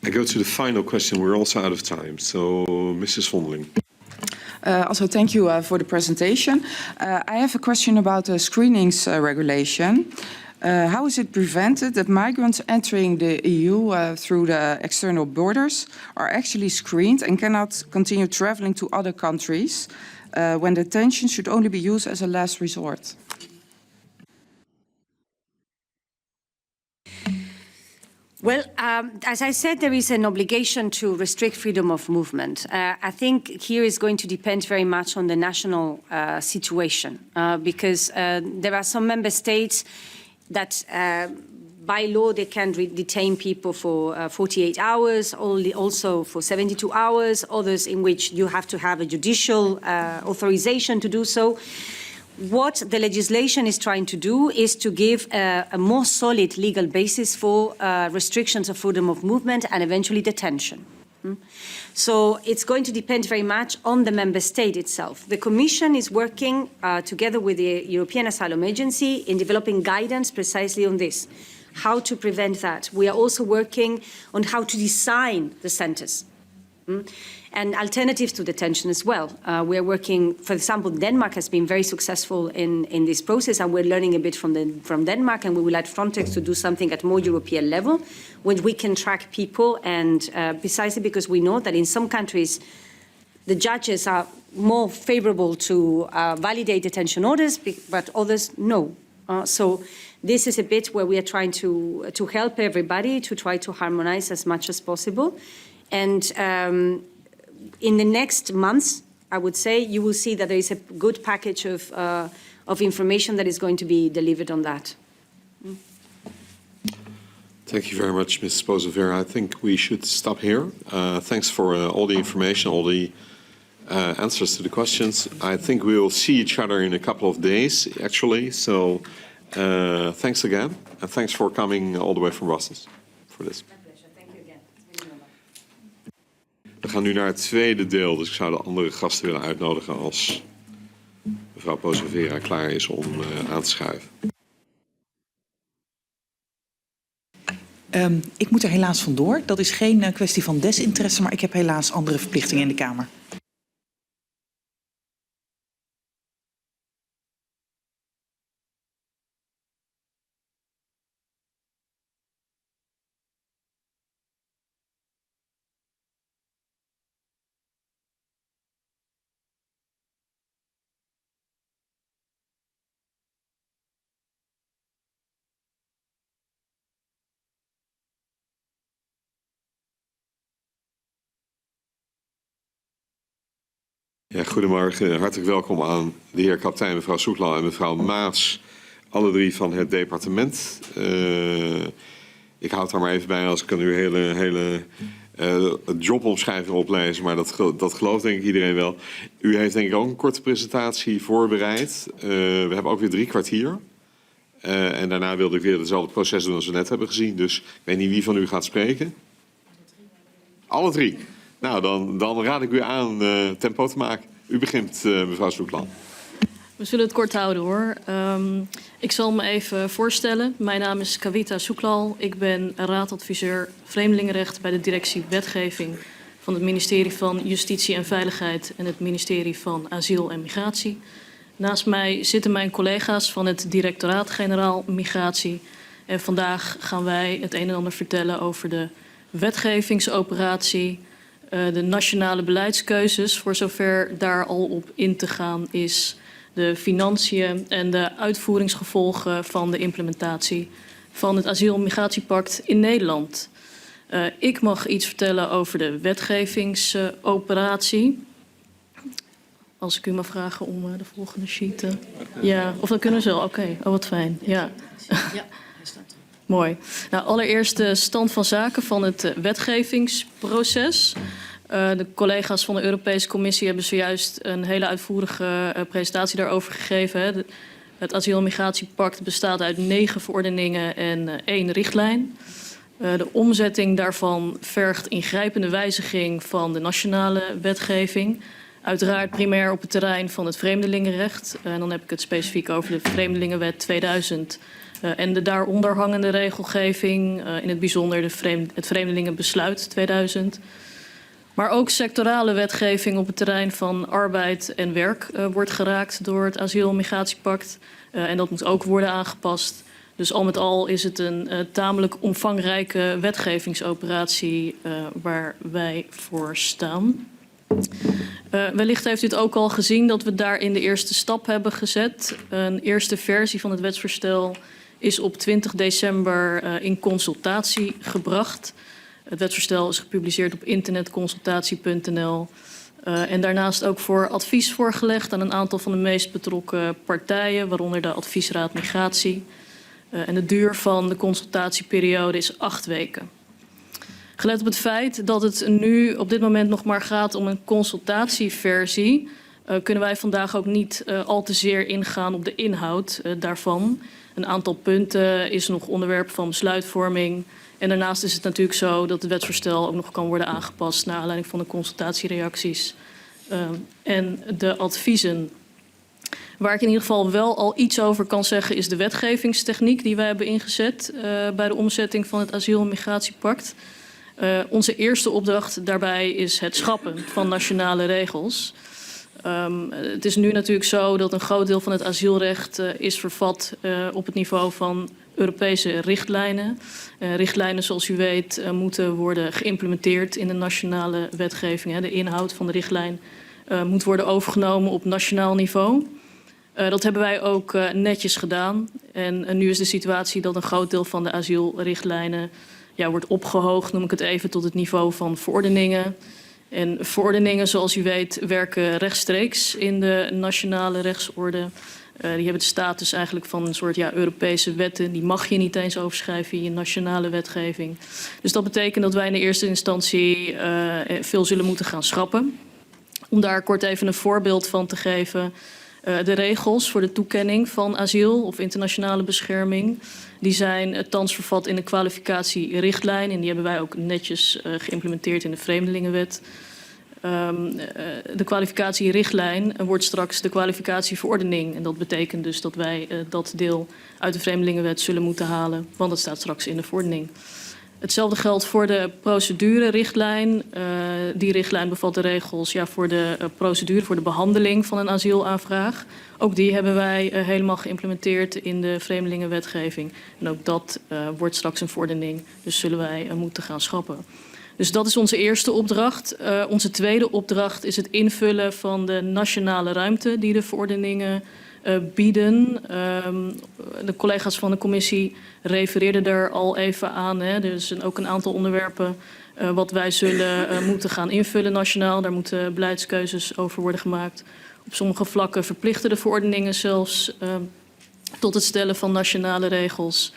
[SPEAKER 1] I go to the final question. We're also out of time. So, Mrs. Vondeling.
[SPEAKER 9] Also, thank you for the presentation. I have a question about the screenings regulation. How is it prevented that migrants entering the EU through the external borders are actually screened and cannot continue traveling to other countries when detention should only be used as a last resort?
[SPEAKER 4] Well, as I said, there is an obligation to restrict freedom of movement. I think here is going to depend very much on the national situation, because there are some member states that by law they can detain people for 48 hours, also for 72 hours, others in which you have to have a judicial authorization to do so. what the legislation is trying to do is to give a more solid legal basis for restrictions of freedom of movement and eventually detention. So it's going to depend very much on the member state itself. The Commission is working together with the European Asylum Agency in developing guidance precisely on this, how to prevent that. We are also working on how to design the centres. And alternatives to detention as well. We are working, for example, Denmark has been very successful in this process, and we're learning a bit from Denmark, and we would like Frontex to do something at more European level, when we can track people, and precisely because we know that in some countries, the judges are more favorable to validate detention orders, but others no. So this is a bit where we are trying to help everybody to try to harmonize as much as possible. And in the next months, I would say, you will see that there is a good package of information that is going to be delivered on that.
[SPEAKER 1] Thank you very much, Ms. Pozovera. I think we should stop here. Thanks for all the information, all the answers to the questions. I think we will see each other in a couple of days, actually. So thanks again, and thanks for coming all the way from Brussels for this. We gaan nu naar het tweede deel, dus ik zou de andere gasten willen uitnodigen als mevrouw Pozovera klaar is om aan te schuiven.
[SPEAKER 3] Ik moet er helaas vandoor. Dat is geen kwestie van desinteresse, maar ik heb helaas andere verplichtingen in de Kamer.
[SPEAKER 1] Ja, goedemorgen. Hartelijk welkom aan de heer kapitein, mevrouw Soekla en mevrouw Maas. Alle drie van het departement. Ik houd daar maar even bij als ik kan nu hele jobomschrijving oplezen, maar dat gelooft denk ik iedereen wel. U heeft denk ik ook een korte presentatie voorbereid. We hebben ook weer 3 kwartier. En daarna wilde ik weer hetzelfde proces doen als we net hebben gezien. Dus ik weet niet wie van u gaat spreken. Alle 3. Nou, dan raad ik u aan tempo te maken. U begint, mevrouw Soeklan.
[SPEAKER 10] We zullen het kort houden hoor. Ik zal me even voorstellen. Mijn naam is Kavita Soeklal. Ik ben raadadviseur Vreemdelingenrecht bij de directie Wetgeving van het ministerie van Justitie en Veiligheid en het ministerie van Asiel en Migratie. Naast mij zitten mijn collega's van het Directoraat-Generaal Migratie. En vandaag gaan wij het een en ander vertellen over de wetgevingsoperatie, de nationale beleidskeuzes, voor zover daar al op in te gaan is, de financiën en de uitvoeringsgevolgen van de implementatie van het asiel- en migratiepact in Nederland. Ik mag iets vertellen over de wetgevingsoperatie. Als ik u mag vragen om de volgende sheet. Ja, of dan kunnen ze wel. Oké. Oh, wat fijn. Ja. Ja. Mooi. Nou, allereerst de stand van zaken van het wetgevingsproces. De collega's van de Europese Commissie hebben zojuist een hele uitvoerige presentatie daarover gegeven. Het asiel- en migratiepact bestaat uit 9 verordeningen en 1 richtlijn. De omzetting daarvan vergt ingrijpende wijziging van de nationale wetgeving. Uiteraard primair op het terrein van het vreemdelingenrecht. En dan heb ik het specifiek over de Vreemdelingenwet 2000... en de daaronder hangende regelgeving, in het bijzonder het Vreemdelingenbesluit 2000. Maar ook sectorale wetgeving op het terrein van arbeid en werk wordt geraakt door het asiel- en migratiepact. En dat moet ook worden aangepast. Dus al met al is het een tamelijk omvangrijke wetgevingsoperatie waar wij voor staan. Wellicht heeft u het ook al gezien dat we daarin de eerste stap hebben gezet. Een eerste versie van het wetsvoorstel is op 20 december in consultatie gebracht. Het wetsvoorstel is gepubliceerd op internetconsultatie.nl. En daarnaast ook voor advies voorgelegd aan een aantal van de meest betrokken partijen, waaronder de Adviesraad Migratie. En de duur van de consultatieperiode is 8 weken. Gelet op het feit dat het nu op dit moment nog maar gaat om een consultatieversie, kunnen wij vandaag ook niet al te zeer ingaan op de inhoud daarvan. Een aantal punten is nog onderwerp van besluitvorming. En daarnaast is het natuurlijk zo dat het wetsvoorstel ook nog kan worden aangepast naar aanleiding van de consultatiereacties en de adviezen. Waar ik in ieder geval wel al iets over kan zeggen is de wetgevingstechniek die wij hebben ingezet bij de omzetting van het asiel- en migratiepact. Onze eerste opdracht daarbij is het schrappen van nationale regels. Het is nu natuurlijk zo dat een groot deel van het asielrecht is vervat op het niveau van Europese richtlijnen. Richtlijnen, zoals u weet, moeten worden geïmplementeerd in de nationale wetgeving. De inhoud van de richtlijn moet worden overgenomen op nationaal niveau. Dat hebben wij ook netjes gedaan. En nu is de situatie dat een groot deel van de asielrichtlijnen wordt opgehoogd, noem ik het even, tot het niveau van verordeningen. En verordeningen, zoals u weet, werken rechtstreeks in de nationale rechtsorde. Die hebben de status eigenlijk van een soort Europese wetten. Die mag je niet eens overschrijven in je nationale wetgeving. Dus dat betekent dat wij in de eerste instantie veel zullen moeten gaan schrappen. Om daar kort even een voorbeeld van te geven. De regels voor de toekenning van asiel of internationale bescherming, die zijn thans vervat in de kwalificatierichtlijn. En die hebben wij ook netjes geïmplementeerd in de Vreemdelingenwet. De kwalificatierichtlijn wordt straks de kwalificatieverordening. En dat betekent dus dat wij dat deel uit de Vreemdelingenwet zullen moeten halen, want dat staat straks in de verordening. Hetzelfde geldt voor de procedurerichtlijn. Die richtlijn bevat de regels voor de procedure, voor de behandeling van een asielaanvraag. Ook die hebben wij helemaal geïmplementeerd in de vreemdelingenwetgeving. En ook dat wordt straks een verordening, dus zullen wij moeten gaan schrappen. Dus dat is onze eerste opdracht. Onze tweede opdracht is het invullen van de nationale ruimte die de verordeningen bieden. De collega's van de commissie refereerden er al even aan. Er zijn ook een aantal onderwerpen wat wij zullen moeten gaan invullen nationaal. Daar moeten beleidskeuzes over worden gemaakt. Op sommige vlakken verplichten de verordeningen zelfs tot het stellen van nationale regels.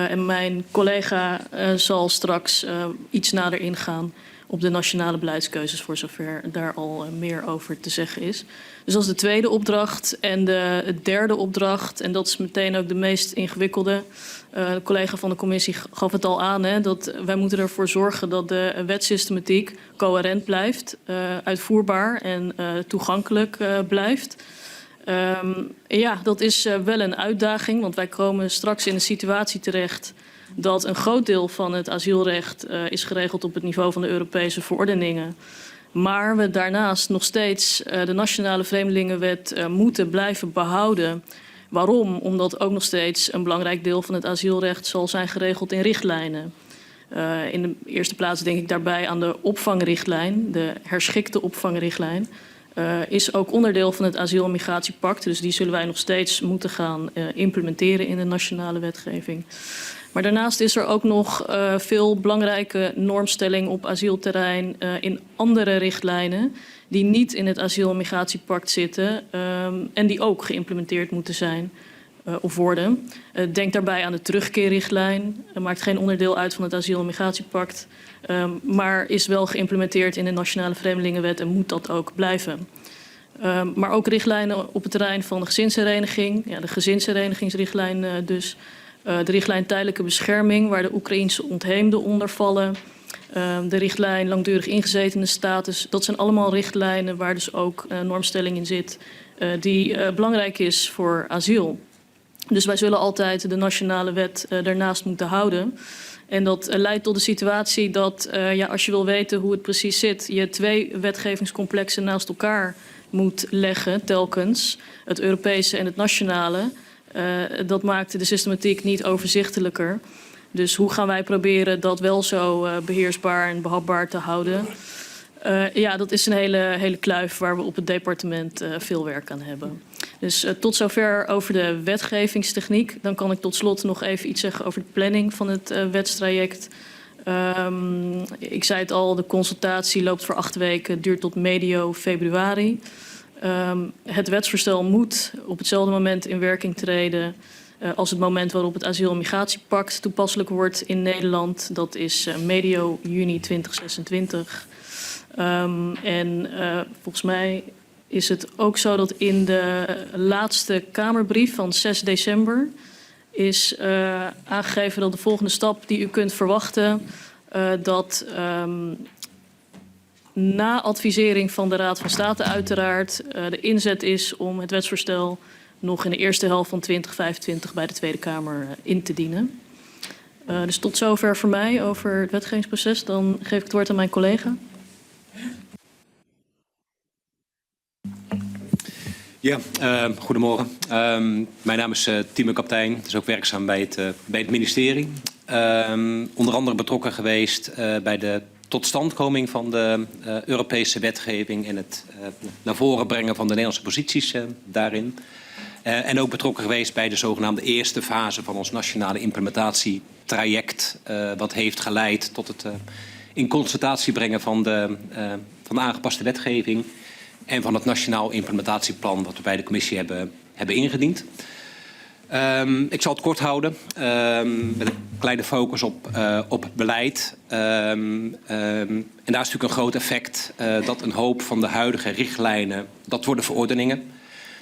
[SPEAKER 10] En mijn collega zal straks iets nader ingaan op de nationale beleidskeuzes, voor zover daar al meer over te zeggen is. Dus dat is de tweede opdracht. En de derde opdracht, en dat is meteen ook de meest ingewikkelde. De collega van de commissie gaf het al aan, dat wij moeten ervoor zorgen dat de wetsystematiek coherent blijft, uitvoerbaar en toegankelijk blijft. Dat is wel een uitdaging, want wij komen straks in een situatie terecht dat een groot deel van het asielrecht is geregeld op het niveau van de Europese verordeningen. Maar we daarnaast nog steeds de nationale vreemdelingenwet moeten blijven behouden. Waarom? Omdat ook nog steeds een belangrijk deel van het asielrecht zal zijn geregeld in richtlijnen. In de eerste plaats denk ik daarbij aan de opvangrichtlijn, de herschikte opvangrichtlijn. Is ook onderdeel van het asiel- en migratiepact. Dus die zullen wij nog steeds moeten gaan implementeren in de nationale wetgeving. Maar daarnaast is er ook nog veel belangrijke normstelling op asielterrein in andere richtlijnen die niet in het asiel- en migratiepact zitten en die ook geïmplementeerd moeten zijn of worden. Denk daarbij aan de terugkeerrichtlijn. Maakt geen onderdeel uit van het asiel- en migratiepact, maar is wel geïmplementeerd in de nationale vreemdelingenwet en moet dat ook blijven. Maar ook richtlijnen op het terrein van de gezinshereniging, de gezinsherenigingsrichtlijn dus. De richtlijn tijdelijke bescherming, waar de Oekraïense ontheemden onder vallen. De richtlijn langdurig ingezetene status. Dat zijn allemaal richtlijnen waar dus ook normstelling in zit die belangrijk is voor asiel. Dus wij zullen altijd de nationale wet daarnaast moeten houden. En dat leidt tot de situatie dat als je wil weten hoe het precies zit, je 2 wetgevingscomplexen naast elkaar moet leggen telkens. Het Europese en het nationale. Dat maakt de systematiek niet overzichtelijker. Dus hoe gaan wij proberen dat wel zo beheersbaar en behapbaar te houden? Dat is een hele kluif waar we op het departement veel werk aan hebben. Dus tot zover over de wetgevingstechniek. Dan kan ik tot slot nog even iets zeggen over de planning van het wetstraject. Ik zei het al, de consultatie loopt voor 8 weken, duurt tot medio februari. Het wetsvoorstel moet op hetzelfde moment in werking treden als het moment waarop het asiel- en migratiepact toepasselijk wordt in Nederland. Dat is medio juni 2026. Volgens mij is het ook zo dat in de laatste Kamerbrief van 6 december is aangegeven dat de volgende stap die u kunt verwachten, dat na advisering van de Raad van State uiteraard de inzet is om het wetsvoorstel nog in de eerste helft van 2025 bij de Tweede Kamer in te dienen. Dus tot zover voor mij over het wetgevingsproces. Dan geef ik het woord aan mijn collega.
[SPEAKER 11] Ja, goedemorgen. Mijn naam is Timo Kaptein, dus ook werkzaam bij het ministerie. Onder andere betrokken geweest bij de totstandkoming van de Europese wetgeving en het naar voren brengen van de Nederlandse posities daarin. En ook betrokken geweest bij de zogenaamde eerste fase van ons nationale implementatietraject, wat heeft geleid tot het in consultatie brengen van de aangepaste wetgeving en van het nationaal implementatieplan wat we bij de commissie hebben ingediend. Ik zal het kort houden, met een kleine focus op beleid. En daar is natuurlijk een groot effect dat een hoop van de huidige richtlijnen, dat worden verordeningen.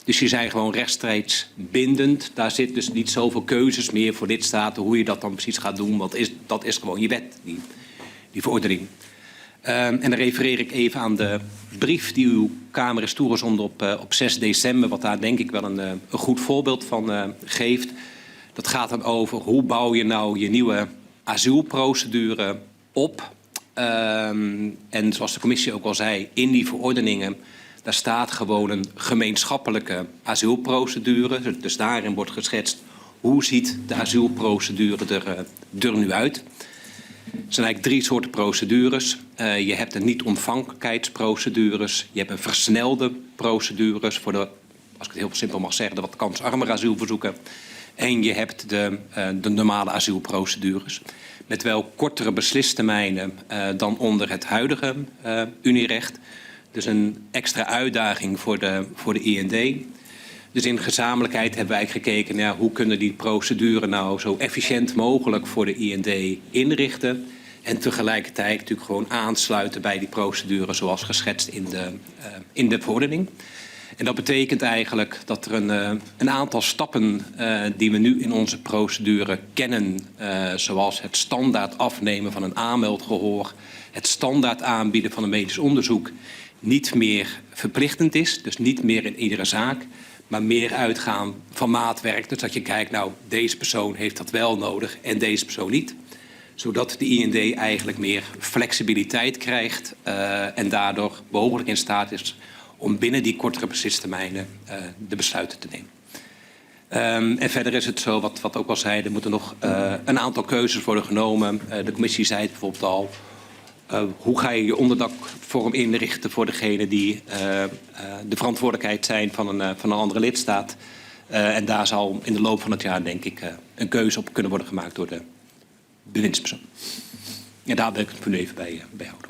[SPEAKER 11] Dus die zijn gewoon rechtstreeks bindend. Daar zit dus niet zoveel keuzes meer voor lidstaten hoe je dat dan precies gaat doen. Want dat is gewoon je wet, die verordening. En dan refereer ik even aan de brief die uw Kamer is toegezonden op 6 december... wat daar denk ik wel een goed voorbeeld van geeft. Dat gaat dan over hoe bouw je nou je nieuwe asielprocedure op. En zoals de commissie ook al zei, in die verordeningen... daar staat gewoon een gemeenschappelijke asielprocedure. Dus daarin wordt geschetst hoe ziet de asielprocedure er nu uit. Er zijn eigenlijk 3 soorten procedures. Je hebt de niet-ontvankelijkheidsprocedures. Je hebt een versnelde procedures voor de, als ik het heel simpel mag zeggen, de wat kansarmere asielverzoeken. En je hebt de normale asielprocedures. Met wel kortere beslistermijnen dan onder het huidige Unierecht. Dus een extra uitdaging voor de IND. Dus in gezamenlijkheid hebben wij gekeken naar hoe kunnen die procedure nou zo efficiënt mogelijk voor de IND inrichten. En tegelijkertijd natuurlijk gewoon aansluiten bij die procedure zoals geschetst in de verordening. En dat betekent eigenlijk dat er een aantal stappen die we nu in onze procedure kennen, zoals het standaard afnemen van een aanmeldgehoor, het standaard aanbieden van een medisch onderzoek, niet meer verplichtend is, dus niet meer in iedere zaak, maar meer uitgaan van maatwerk. Dus dat je kijkt, nou, deze persoon heeft dat wel nodig en deze persoon niet. Zodat de IND eigenlijk meer flexibiliteit krijgt en daardoor mogelijk in staat is om binnen die kortere beslistermijnen de besluiten te nemen. En verder is het zo, wat ook al zei, er moeten nog een aantal keuzes worden genomen. De commissie zei het bijvoorbeeld al. Hoe ga je je onderdakvorm inrichten voor degene die de verantwoordelijkheid zijn van een andere lidstaat. En daar zal in de loop van het jaar denk ik een keuze op kunnen worden gemaakt door de bewindspersoon. En daar wil ik het voor nu even bij houden.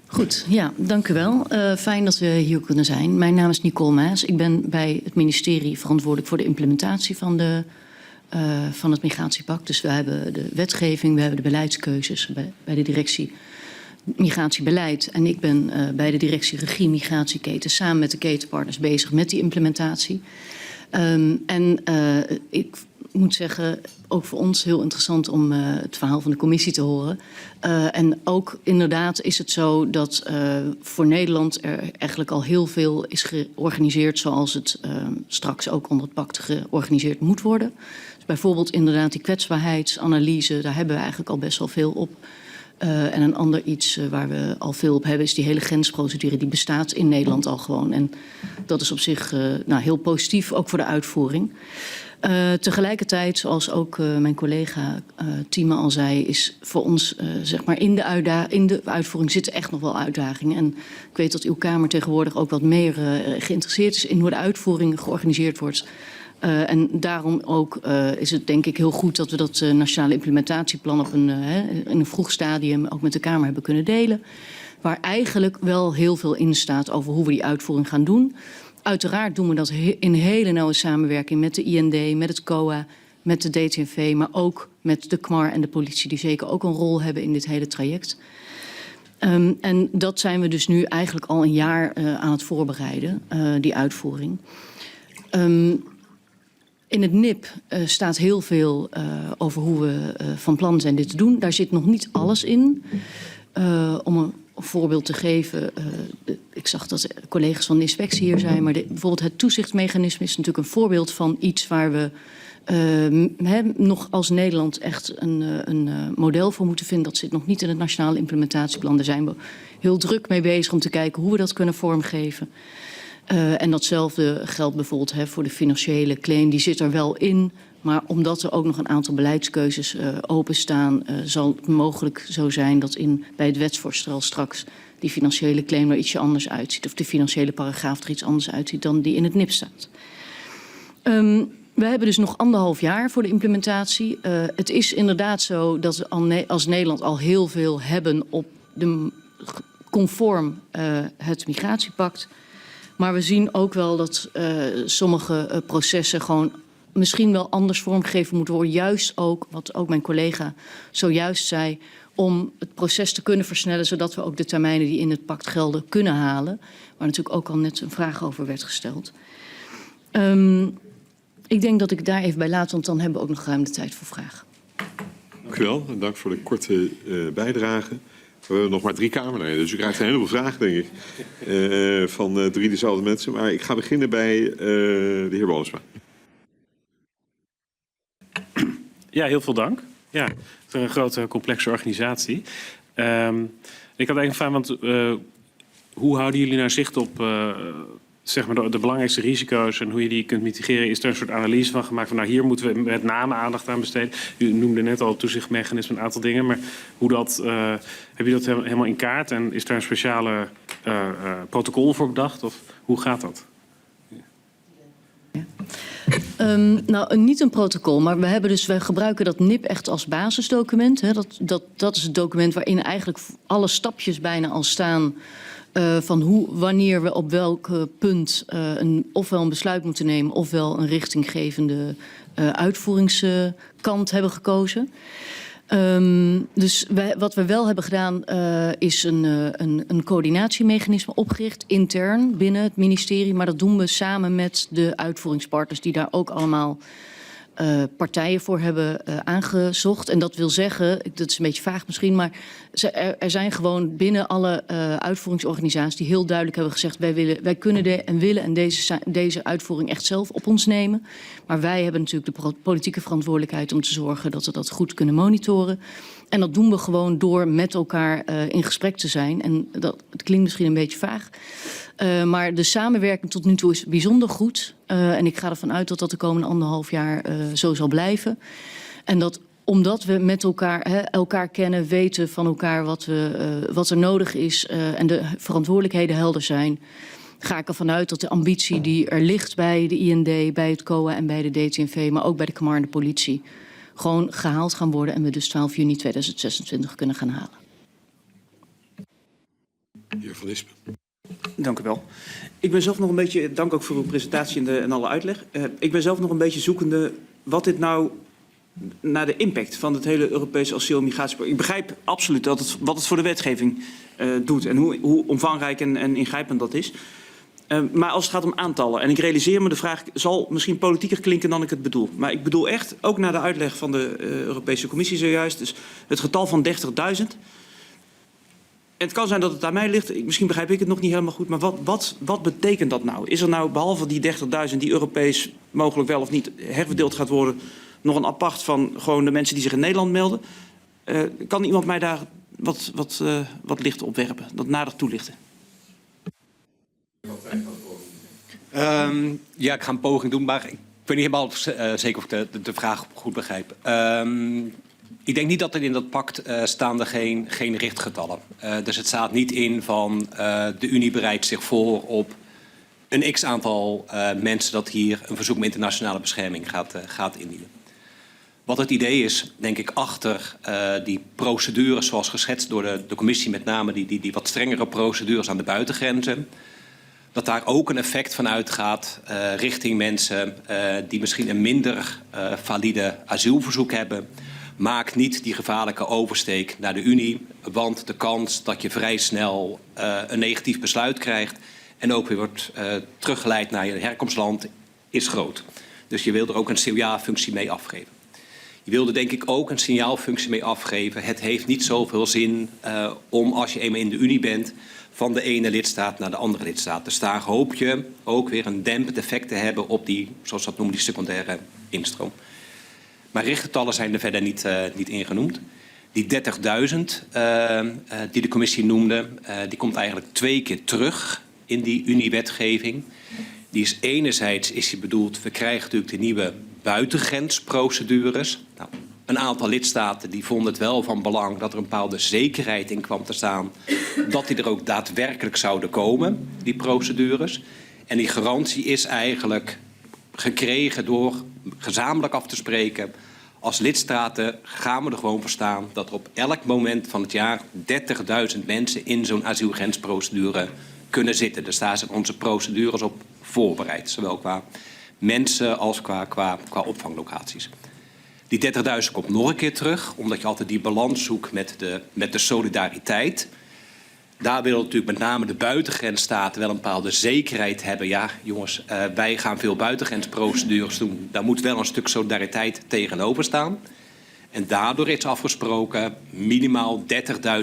[SPEAKER 12] Goed, ja, dank u wel. Fijn dat we hier kunnen zijn. Mijn naam is Nicole Maas. Ik ben bij het ministerie verantwoordelijk voor de implementatie van het migratiepact. Dus we hebben de wetgeving, we hebben de beleidskeuzes bij de directie migratiebeleid. En ik ben bij de directie regie migratieketen samen met de ketenpartners bezig met die implementatie. Ik moet zeggen, ook voor ons heel interessant om het verhaal van de commissie te horen. En ook inderdaad is het zo dat voor Nederland er eigenlijk al heel veel is georganiseerd zoals het straks ook onder het pact georganiseerd moet worden. Dus bijvoorbeeld inderdaad die kwetsbaarheidsanalyse, daar hebben we eigenlijk al best wel veel op. En een ander iets waar we al veel op hebben is die hele grensprocedure. Die bestaat in Nederland al gewoon. En dat is op zich heel positief, ook voor de uitvoering. Tegelijkertijd, zoals ook mijn collega Timo al zei, is voor ons zeg maar in de uitvoering zitten echt nog wel uitdagingen. En ik weet dat uw Kamer tegenwoordig ook wat meer geïnteresseerd is in hoe de uitvoering georganiseerd wordt. En daarom ook is het denk ik heel goed dat we dat nationale implementatieplan in een vroeg stadium ook met de Kamer hebben kunnen delen. Waar eigenlijk wel heel veel in staat over hoe we die uitvoering gaan doen. Uiteraard doen we dat in hele nauwe samenwerking met de IND, met het COA, met de DTNV, maar ook met de KMAR en de politie, die zeker ook een rol hebben in dit hele traject. En dat zijn we dus nu eigenlijk al een jaar aan het voorbereiden, die uitvoering. In het NIP staat heel veel over hoe we van plan zijn dit te doen. Daar zit nog niet alles in. Om een voorbeeld te geven, ik zag dat collega's van de inspectie hier zijn, maar bijvoorbeeld het toezichtsmechanisme is natuurlijk een voorbeeld van iets waar we nog als Nederland echt een model voor moeten vinden. Dat zit nog niet in het nationale implementatieplan. Daar zijn we heel druk mee bezig om te kijken hoe we dat kunnen vormgeven. En datzelfde geldt bijvoorbeeld voor de financiële claim. Die zit er wel in, maar omdat er ook nog een aantal beleidskeuzes openstaan, zal het mogelijk zo zijn dat bij het wetsvoorstel straks die financiële claim er ietsje anders uitziet. Of de financiële paragraaf er iets anders uitziet dan die in het NIP staat. We hebben dus nog 1,5 jaar voor de implementatie. Het is inderdaad zo dat we als Nederland al heel veel hebben op conform het migratiepact. Maar we zien ook wel dat sommige processen gewoon misschien wel anders vormgegeven moeten worden. Juist ook, wat ook mijn collega zojuist zei, om het proces te kunnen versnellen, zodat we ook de termijnen die in het pact gelden kunnen halen. Waar natuurlijk ook al net een vraag over werd gesteld. Ik denk dat ik daar even bij laat, want dan hebben we ook nog ruim de tijd voor vragen.
[SPEAKER 1] Dank u wel en dank voor de korte bijdrage. We hebben nog maar 3 Kamerleden, dus u krijgt een heleboel vragen, denk ik, van 3 dezelfde mensen. Maar ik ga beginnen bij de heer Boomsma.
[SPEAKER 6] Ja, heel veel dank. Ja, het is een grote, complexe organisatie. Ik had eigenlijk een vraag, want hoe houden jullie nou zicht op zeg maar de belangrijkste risico's en hoe je die kunt mitigeren? Is er een soort analyse van gemaakt van nou, hier moeten we met name aandacht aan besteden? U noemde net al het toezichtmechanisme, een aantal dingen, maar hoe dat, heb je dat helemaal in kaart en is daar een speciale protocol voor bedacht of hoe gaat dat?
[SPEAKER 12] Nou, niet een protocol, maar we gebruiken dat NIP echt als basisdocument. Hè. Dat is het document waarin eigenlijk alle stapjes bijna al staan van wanneer we op welk punt ofwel een besluit moeten nemen ofwel een richtinggevende uitvoeringskant hebben gekozen. Dus wat we wel hebben gedaan is een coördinatiemechanisme opgericht intern binnen het ministerie. Maar dat doen we samen met de uitvoeringspartners die daar ook allemaal partijen voor hebben aangezocht. En dat wil zeggen, dat is een beetje vaag misschien, maar er zijn gewoon binnen alle uitvoeringsorganisaties die heel duidelijk hebben gezegd wij kunnen en willen deze uitvoering echt zelf op ons nemen. Maar wij hebben natuurlijk de politieke verantwoordelijkheid om te zorgen dat we dat goed kunnen monitoren. En dat doen we gewoon door met elkaar in gesprek te zijn. En het klinkt misschien een beetje vaag. Maar de samenwerking tot nu toe is bijzonder goed. En ik ga ervan uit dat dat de komende 1,5 jaar zo zal blijven. En dat omdat we met elkaar kennen, weten van elkaar wat er nodig is en de verantwoordelijkheden helder zijn, ga ik ervan uit dat de ambitie die er ligt bij de IND, bij het COA en bij de DTNV, maar ook bij de Kamar en de politie, gewoon gehaald gaan worden en we dus 12 juni 2026 kunnen gaan halen.
[SPEAKER 1] Heer Van Ispen.
[SPEAKER 7] Dank u wel. Ik ben zelf nog een beetje, dank ook voor uw presentatie en alle uitleg. Ik ben zelf nog een beetje zoekende wat dit nou naar de impact van het hele Europese asiel- en migratiepact. Ik begrijp absoluut wat het voor de wetgeving doet en hoe omvangrijk en ingrijpend dat is. Maar als het gaat om aantallen, en ik realiseer me de vraag zal misschien politieker klinken dan ik het bedoel. Maar ik bedoel echt, ook naar de uitleg van de Europese Commissie zojuist, dus het getal van 30.000. En het kan zijn dat het aan mij ligt, misschien begrijp ik het nog niet helemaal goed, maar wat betekent dat nou? Is er nou behalve die 30.000 die Europees mogelijk wel of niet herverdeeld gaat worden, nog een apart van gewoon de mensen die zich in Nederland melden? Kan iemand mij daar wat licht op werpen, dat nader toelichten?
[SPEAKER 11] Ja, ik ga een poging doen, maar ik weet niet helemaal zeker of ik de vraag goed begrijp. Ik denk niet dat er in dat pact staan er geen richtgetallen. Dus het staat niet in van de Unie bereidt zich voor op een x-aantal mensen dat hier een verzoek om internationale bescherming gaat indienen. Wat het idee is, denk ik, achter die procedures zoals geschetst door de commissie, met name die wat strengere procedures aan de buitengrenzen, dat daar ook een effect van uitgaat richting mensen die misschien een minder valide asielverzoek hebben, Maak niet die gevaarlijke oversteek naar de Unie, want de kans dat je vrij snel een negatief besluit krijgt en ook weer wordt teruggeleid naar je herkomstland is groot. Dus je wil er ook een signaalfunctie mee afgeven. Je wilde denk ik ook een signaalfunctie mee afgeven. Het heeft niet zoveel zin om als je eenmaal in de Unie bent van de ene lidstaat naar de andere lidstaat. Dus daar hoop je ook weer een dempend effect te hebben op die, zoals dat noemen, die secundaire instroom. Maar richtgetallen zijn er verder niet ingenoemd. Die 30.000 die de commissie noemde, die komt eigenlijk 2 keer terug in die Unie-wetgeving. Die is enerzijds is die bedoeld, we krijgen natuurlijk de nieuwe buitengrensprocedures. Nou, een aantal lidstaten die vonden het wel van belang dat er een bepaalde zekerheid in kwam te staan dat die er ook daadwerkelijk zouden komen, die procedures. En die garantie is eigenlijk gekregen door gezamenlijk af te spreken. Als lidstaten gaan we er gewoon voor staan dat er op elk moment van het jaar 30.000 mensen in zo'n asielgrensprocedure kunnen zitten. Dus daar zijn onze procedures op voorbereid, zowel qua mensen als qua opvanglocaties. Die 30.000 komt nog een keer terug, omdat je altijd die balans zoekt met de solidariteit. Daar willen natuurlijk met name de buitengrensstaten wel een bepaalde zekerheid hebben. Ja, jongens, wij gaan veel buitengrensprocedures doen. Daar moet wel een stuk solidariteit tegenover staan. En daardoor is afgesproken, minimaal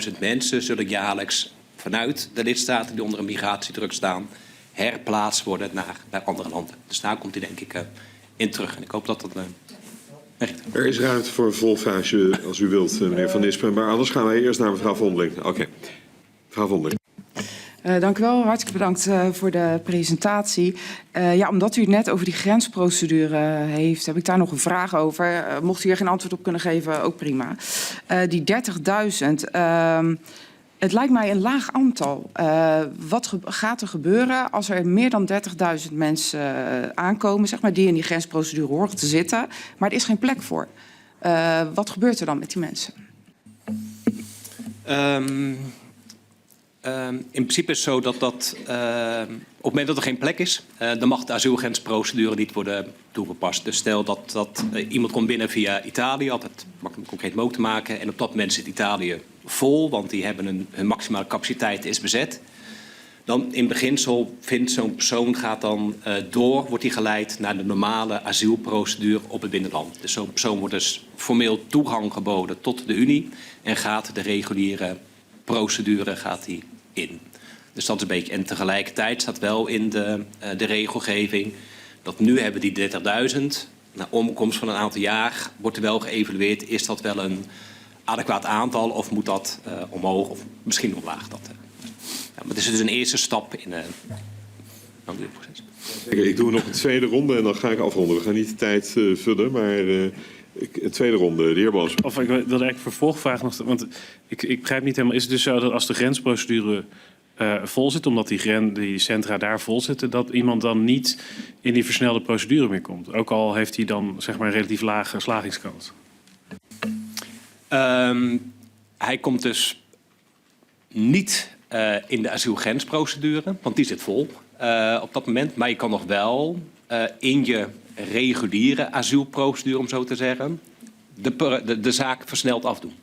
[SPEAKER 11] 30.000 mensen zullen jaarlijks vanuit de lidstaten die onder een migratiedruk staan, herplaatst worden naar andere landen. Dus daar komt hij denk ik in terug. En ik hoop dat dat
[SPEAKER 1] Er is ruimte voor een vervolgvraagje als u wilt, meneer Van Nispen. Maar anders gaan wij eerst naar mevrouw Vondeling. Oké. Mevrouw Vondeling.
[SPEAKER 9] Dank u wel. Hartelijk bedankt voor de presentatie. Ja, omdat u het net over die grensprocedure heeft, heb ik daar nog een vraag over. Mocht u hier geen antwoord op kunnen geven, ook prima. Die 30.000, het lijkt mij een laag aantal. Wat gaat er gebeuren als er meer dan 30.000 mensen aankomen, zeg maar, die in die grensprocedure horen te zitten, maar er is geen plek voor? Wat gebeurt er dan met die mensen?
[SPEAKER 11] In principe is het zo dat op het moment dat er geen plek is, dan mag de asielgrensprocedure niet worden toegepast. Dus stel dat iemand komt binnen via Italië, altijd makkelijk concreet mogelijk te maken, en op dat moment zit Italië vol, want die hebben hun maximale capaciteit is bezet. Dan in beginsel vindt zo'n persoon gaat dan wordt hij geleid naar de normale asielprocedure op het binnenland. Dus zo'n persoon wordt dus formeel toegang geboden tot de Unie en gaat de reguliere procedure gaat die in. Dus dat is een beetje. En tegelijkertijd staat wel in de regelgeving dat nu hebben die 30.000. Na omkomst van een aantal jaar wordt er wel geëvalueerd. Is dat wel een adequaat aantal of moet dat omhoog of misschien omlaag? Ja, maar het is dus een eerste stap in het proces.
[SPEAKER 1] Ik doe nog een tweede ronde en dan ga ik afronden. We gaan niet de tijd vullen, maar een tweede ronde. De heer Boos.
[SPEAKER 6] Of ik wilde eigenlijk vervolgvraag nog, want ik begrijp niet helemaal. Is het dus zo dat als de grensprocedure vol zit, omdat die centra daar vol zitten, dat iemand dan niet in die versnelde procedure meer komt? Ook al heeft hij dan zeg maar een relatief lage slagingskans.
[SPEAKER 11] Hij komt dus niet in de asielgrensprocedure, want die zit vol op dat moment. Maar je kan nog wel in je reguliere asielprocedure, om zo te zeggen, de zaak versneld afdoen.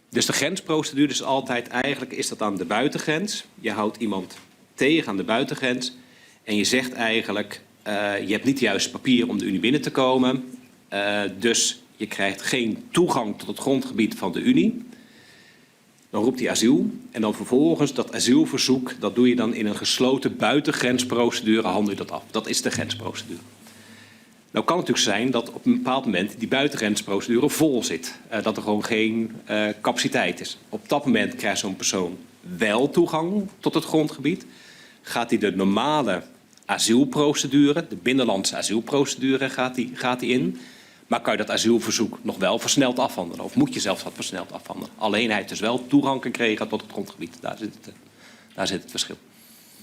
[SPEAKER 11] Dus de grensprocedure is altijd, eigenlijk is dat aan de buitengrens. Je houdt iemand tegen aan de buitengrens en je zegt eigenlijk, je hebt niet de juiste papier om de Unie binnen te komen. Dus je krijgt geen toegang tot het grondgebied van de Unie. Dan roept hij asiel en dan vervolgens dat asielverzoek, dat doe je dan in een gesloten buitengrensprocedure, handel je dat af. Dat is de grensprocedure. Nou kan het natuurlijk zijn dat op een bepaald moment die buitengrensprocedure vol zit. Dat er gewoon geen capaciteit is. Op dat moment krijgt zo'n persoon wel toegang tot het grondgebied. Gaat hij de normale asielprocedure, de binnenlandse asielprocedure, gaat hij in. Maar kan je dat asielverzoek nog wel versneld afhandelen? Of moet je zelfs dat versneld afhandelen? Alleen hij heeft dus wel toegang gekregen tot het grondgebied. Daar zit het verschil.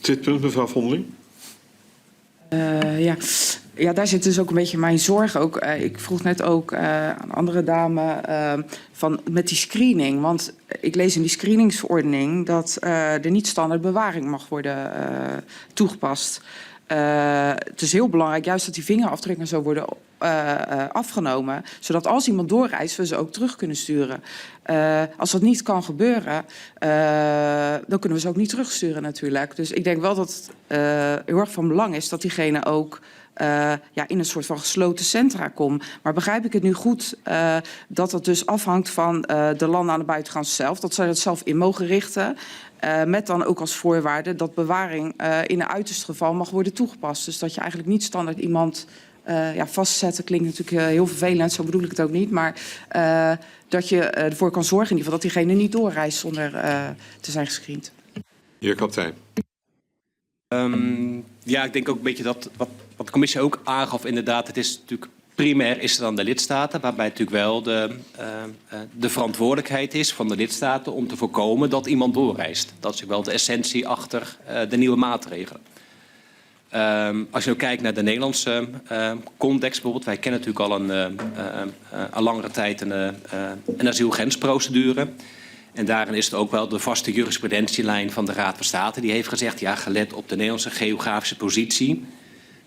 [SPEAKER 1] Dit punt, mevrouw Vondeling?
[SPEAKER 9] Ja, daar zit dus ook een beetje mijn zorg. Ook, ik vroeg net ook aan andere dame met die screening. Want ik lees in die screeningsverordening dat er niet standaard bewaring mag worden toegepast. het is heel belangrijk juist dat die vingerafdrukken zo worden afgenomen. Zodat als iemand doorreist, we ze ook terug kunnen sturen. Als dat niet kan gebeuren, dan kunnen we ze ook niet terugsturen natuurlijk. Dus ik denk wel dat het heel erg van belang is dat diegene ook in een soort van gesloten centra komt. Maar begrijp ik het nu goed dat het dus afhangt van de landen aan de buitenkant zelf. Dat zij dat zelf in mogen richten. Met dan ook als voorwaarde dat bewaring in een uiterst geval mag worden toegepast. Dus dat je eigenlijk niet standaard iemand vastzetten klinkt natuurlijk heel vervelend, zo bedoel ik het ook niet. Maar dat je ervoor kan zorgen in ieder geval dat diegene niet doorreist zonder te zijn gescreend.
[SPEAKER 1] Heer Kaptein.
[SPEAKER 11] Ik denk ook een beetje dat wat de commissie ook aangaf inderdaad. Het is natuurlijk primair is het aan de lidstaten, waarbij natuurlijk wel de verantwoordelijkheid is van de lidstaten om te voorkomen dat iemand doorreist. Dat is wel de essentie achter de nieuwe maatregelen. Als je nou kijkt naar de Nederlandse context bijvoorbeeld, wij kennen natuurlijk al een langere tijd een asielgrensprocedure. En daarin is het ook wel de vaste jurisprudentielijn van de Raad van State. Die heeft gezegd, ja, gelet op de Nederlandse geografische positie.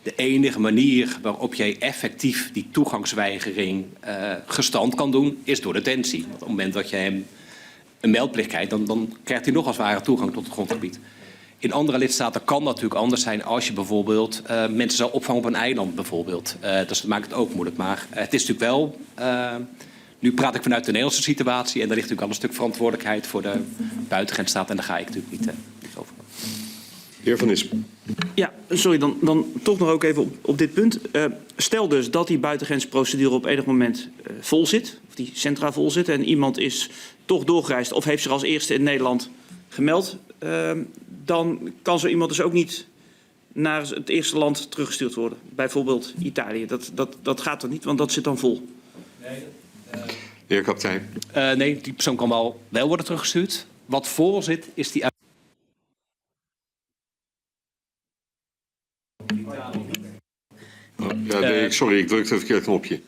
[SPEAKER 11] De enige manier waarop jij effectief die toegangsweigering gestand kan doen, is door detentie. Want op het moment dat je hem een meldplicht krijgt, dan krijgt hij nog als het ware toegang tot het grondgebied. In andere lidstaten kan dat natuurlijk anders zijn als je bijvoorbeeld mensen zou opvangen op een eiland bijvoorbeeld. Dus dat maakt het ook moeilijk. Maar het is natuurlijk wel, nu praat ik vanuit de Nederlandse situatie en daar ligt natuurlijk al een stuk verantwoordelijkheid voor de buitengrensstaat en daar ga ik natuurlijk niet over.
[SPEAKER 1] Heer Van Ispen.
[SPEAKER 7] Ja, sorry, dan toch nog ook even op dit punt. Stel dus dat die buitengrensprocedure op enig moment vol zit, of die centra vol zit en iemand is toch doorgereisd of heeft zich als eerste in Nederland gemeld. Dan kan zo iemand dus ook niet naar het eerste land teruggestuurd worden. Bijvoorbeeld Italië. Dat gaat er niet, want dat zit dan vol.
[SPEAKER 1] Nee, heer Kaptein.
[SPEAKER 11] Nee, die persoon kan wel worden teruggestuurd. Wat vol zit, is die...
[SPEAKER 1] Sorry, ik drukte het verkeerde knopje.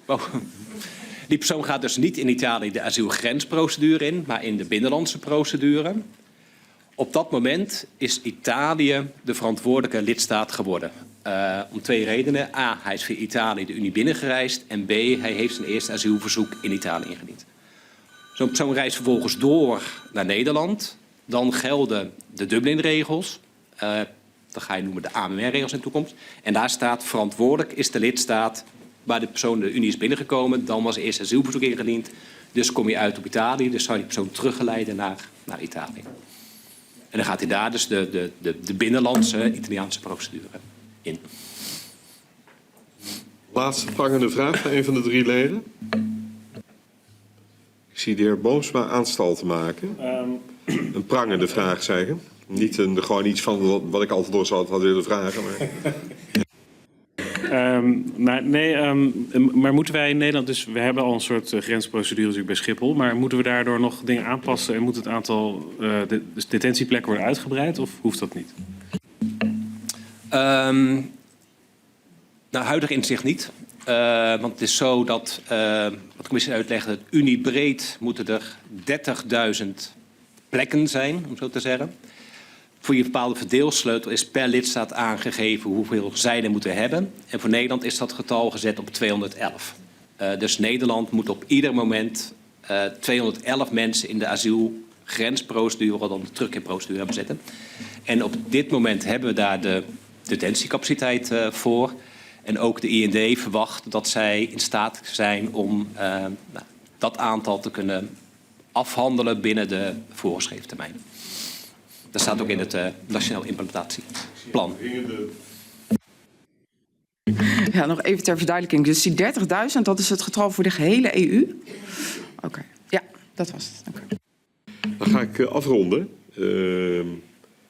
[SPEAKER 11] Die persoon gaat dus niet in Italië de asielgrensprocedure in, maar in de binnenlandse procedure. Op dat moment is Italië de verantwoordelijke lidstaat geworden. Om twee redenen. A, hij is via Italië de Unie binnengereisd. En B, hij heeft zijn eerste asielverzoek in Italië ingediend. Zo'n persoon reist vervolgens door naar Nederland. Dan gelden de Dublin-regels. Dat ga je noemen de AMR-regels in de toekomst. En daar staat verantwoordelijk is de lidstaat waar de persoon de Unie is binnengekomen. Dan was eerst asielverzoek ingediend. Dus kom je uit op Italië. Dus zou die persoon teruggeleiden naar Italië. En dan gaat hij daar dus de binnenlandse Italiaanse procedure in.
[SPEAKER 1] Laatste prangende vraag van een van de drie leden. Ik zie de heer Boomsma aanstal te maken. Een prangende vraag, zeggen. Niet gewoon iets van wat ik altijd door zou had willen vragen.
[SPEAKER 6] Maar moeten wij in Nederland, dus we hebben al een soort grensprocedure natuurlijk bij Schiphol, maar moeten we daardoor nog dingen aanpassen en moet het aantal detentieplekken worden uitgebreid of hoeft dat niet?
[SPEAKER 11] Huidig inzicht niet. Want het is zo dat, wat de commissie uitlegde, het uniebreed moeten er 30.000 plekken zijn, om zo te zeggen. Voor je bepaalde verdeelsleutel is per lidstaat aangegeven hoeveel zij er moeten hebben. En voor Nederland is dat getal gezet op 211. Dus Nederland moet op ieder moment 211 mensen in de asielgrensprocedure, dan de terugkeerprocedure hebben zitten. En op dit moment hebben we daar de detentiecapaciteit voor. En ook de IND verwacht dat zij in staat zijn om dat aantal te kunnen afhandelen binnen de voorgeschreven termijn. Dat staat ook in het Nationaal Implementatieplan.
[SPEAKER 9] Ja, nog even ter verduidelijking. Dus die 30.000, dat is het getal voor de gehele EU? Oké. Ja, dat was het. Okay.
[SPEAKER 1] Dan ga ik afronden.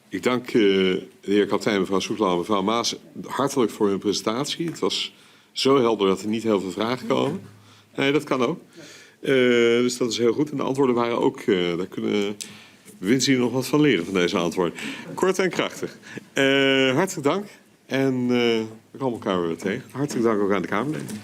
[SPEAKER 1] Ik dank de heer Kaptein, mevrouw Soetla en mevrouw Maas hartelijk voor hun presentatie. Het was zo helder dat er niet heel veel vragen komen. Nee, dat kan ook. Dus dat is heel goed. En de antwoorden waren ook, daar kunnen winsten nog wat van leren van deze antwoorden. Kort en krachtig. Hartelijk dank. En we komen elkaar weer tegen. Hartelijk dank ook aan de Kamerleden.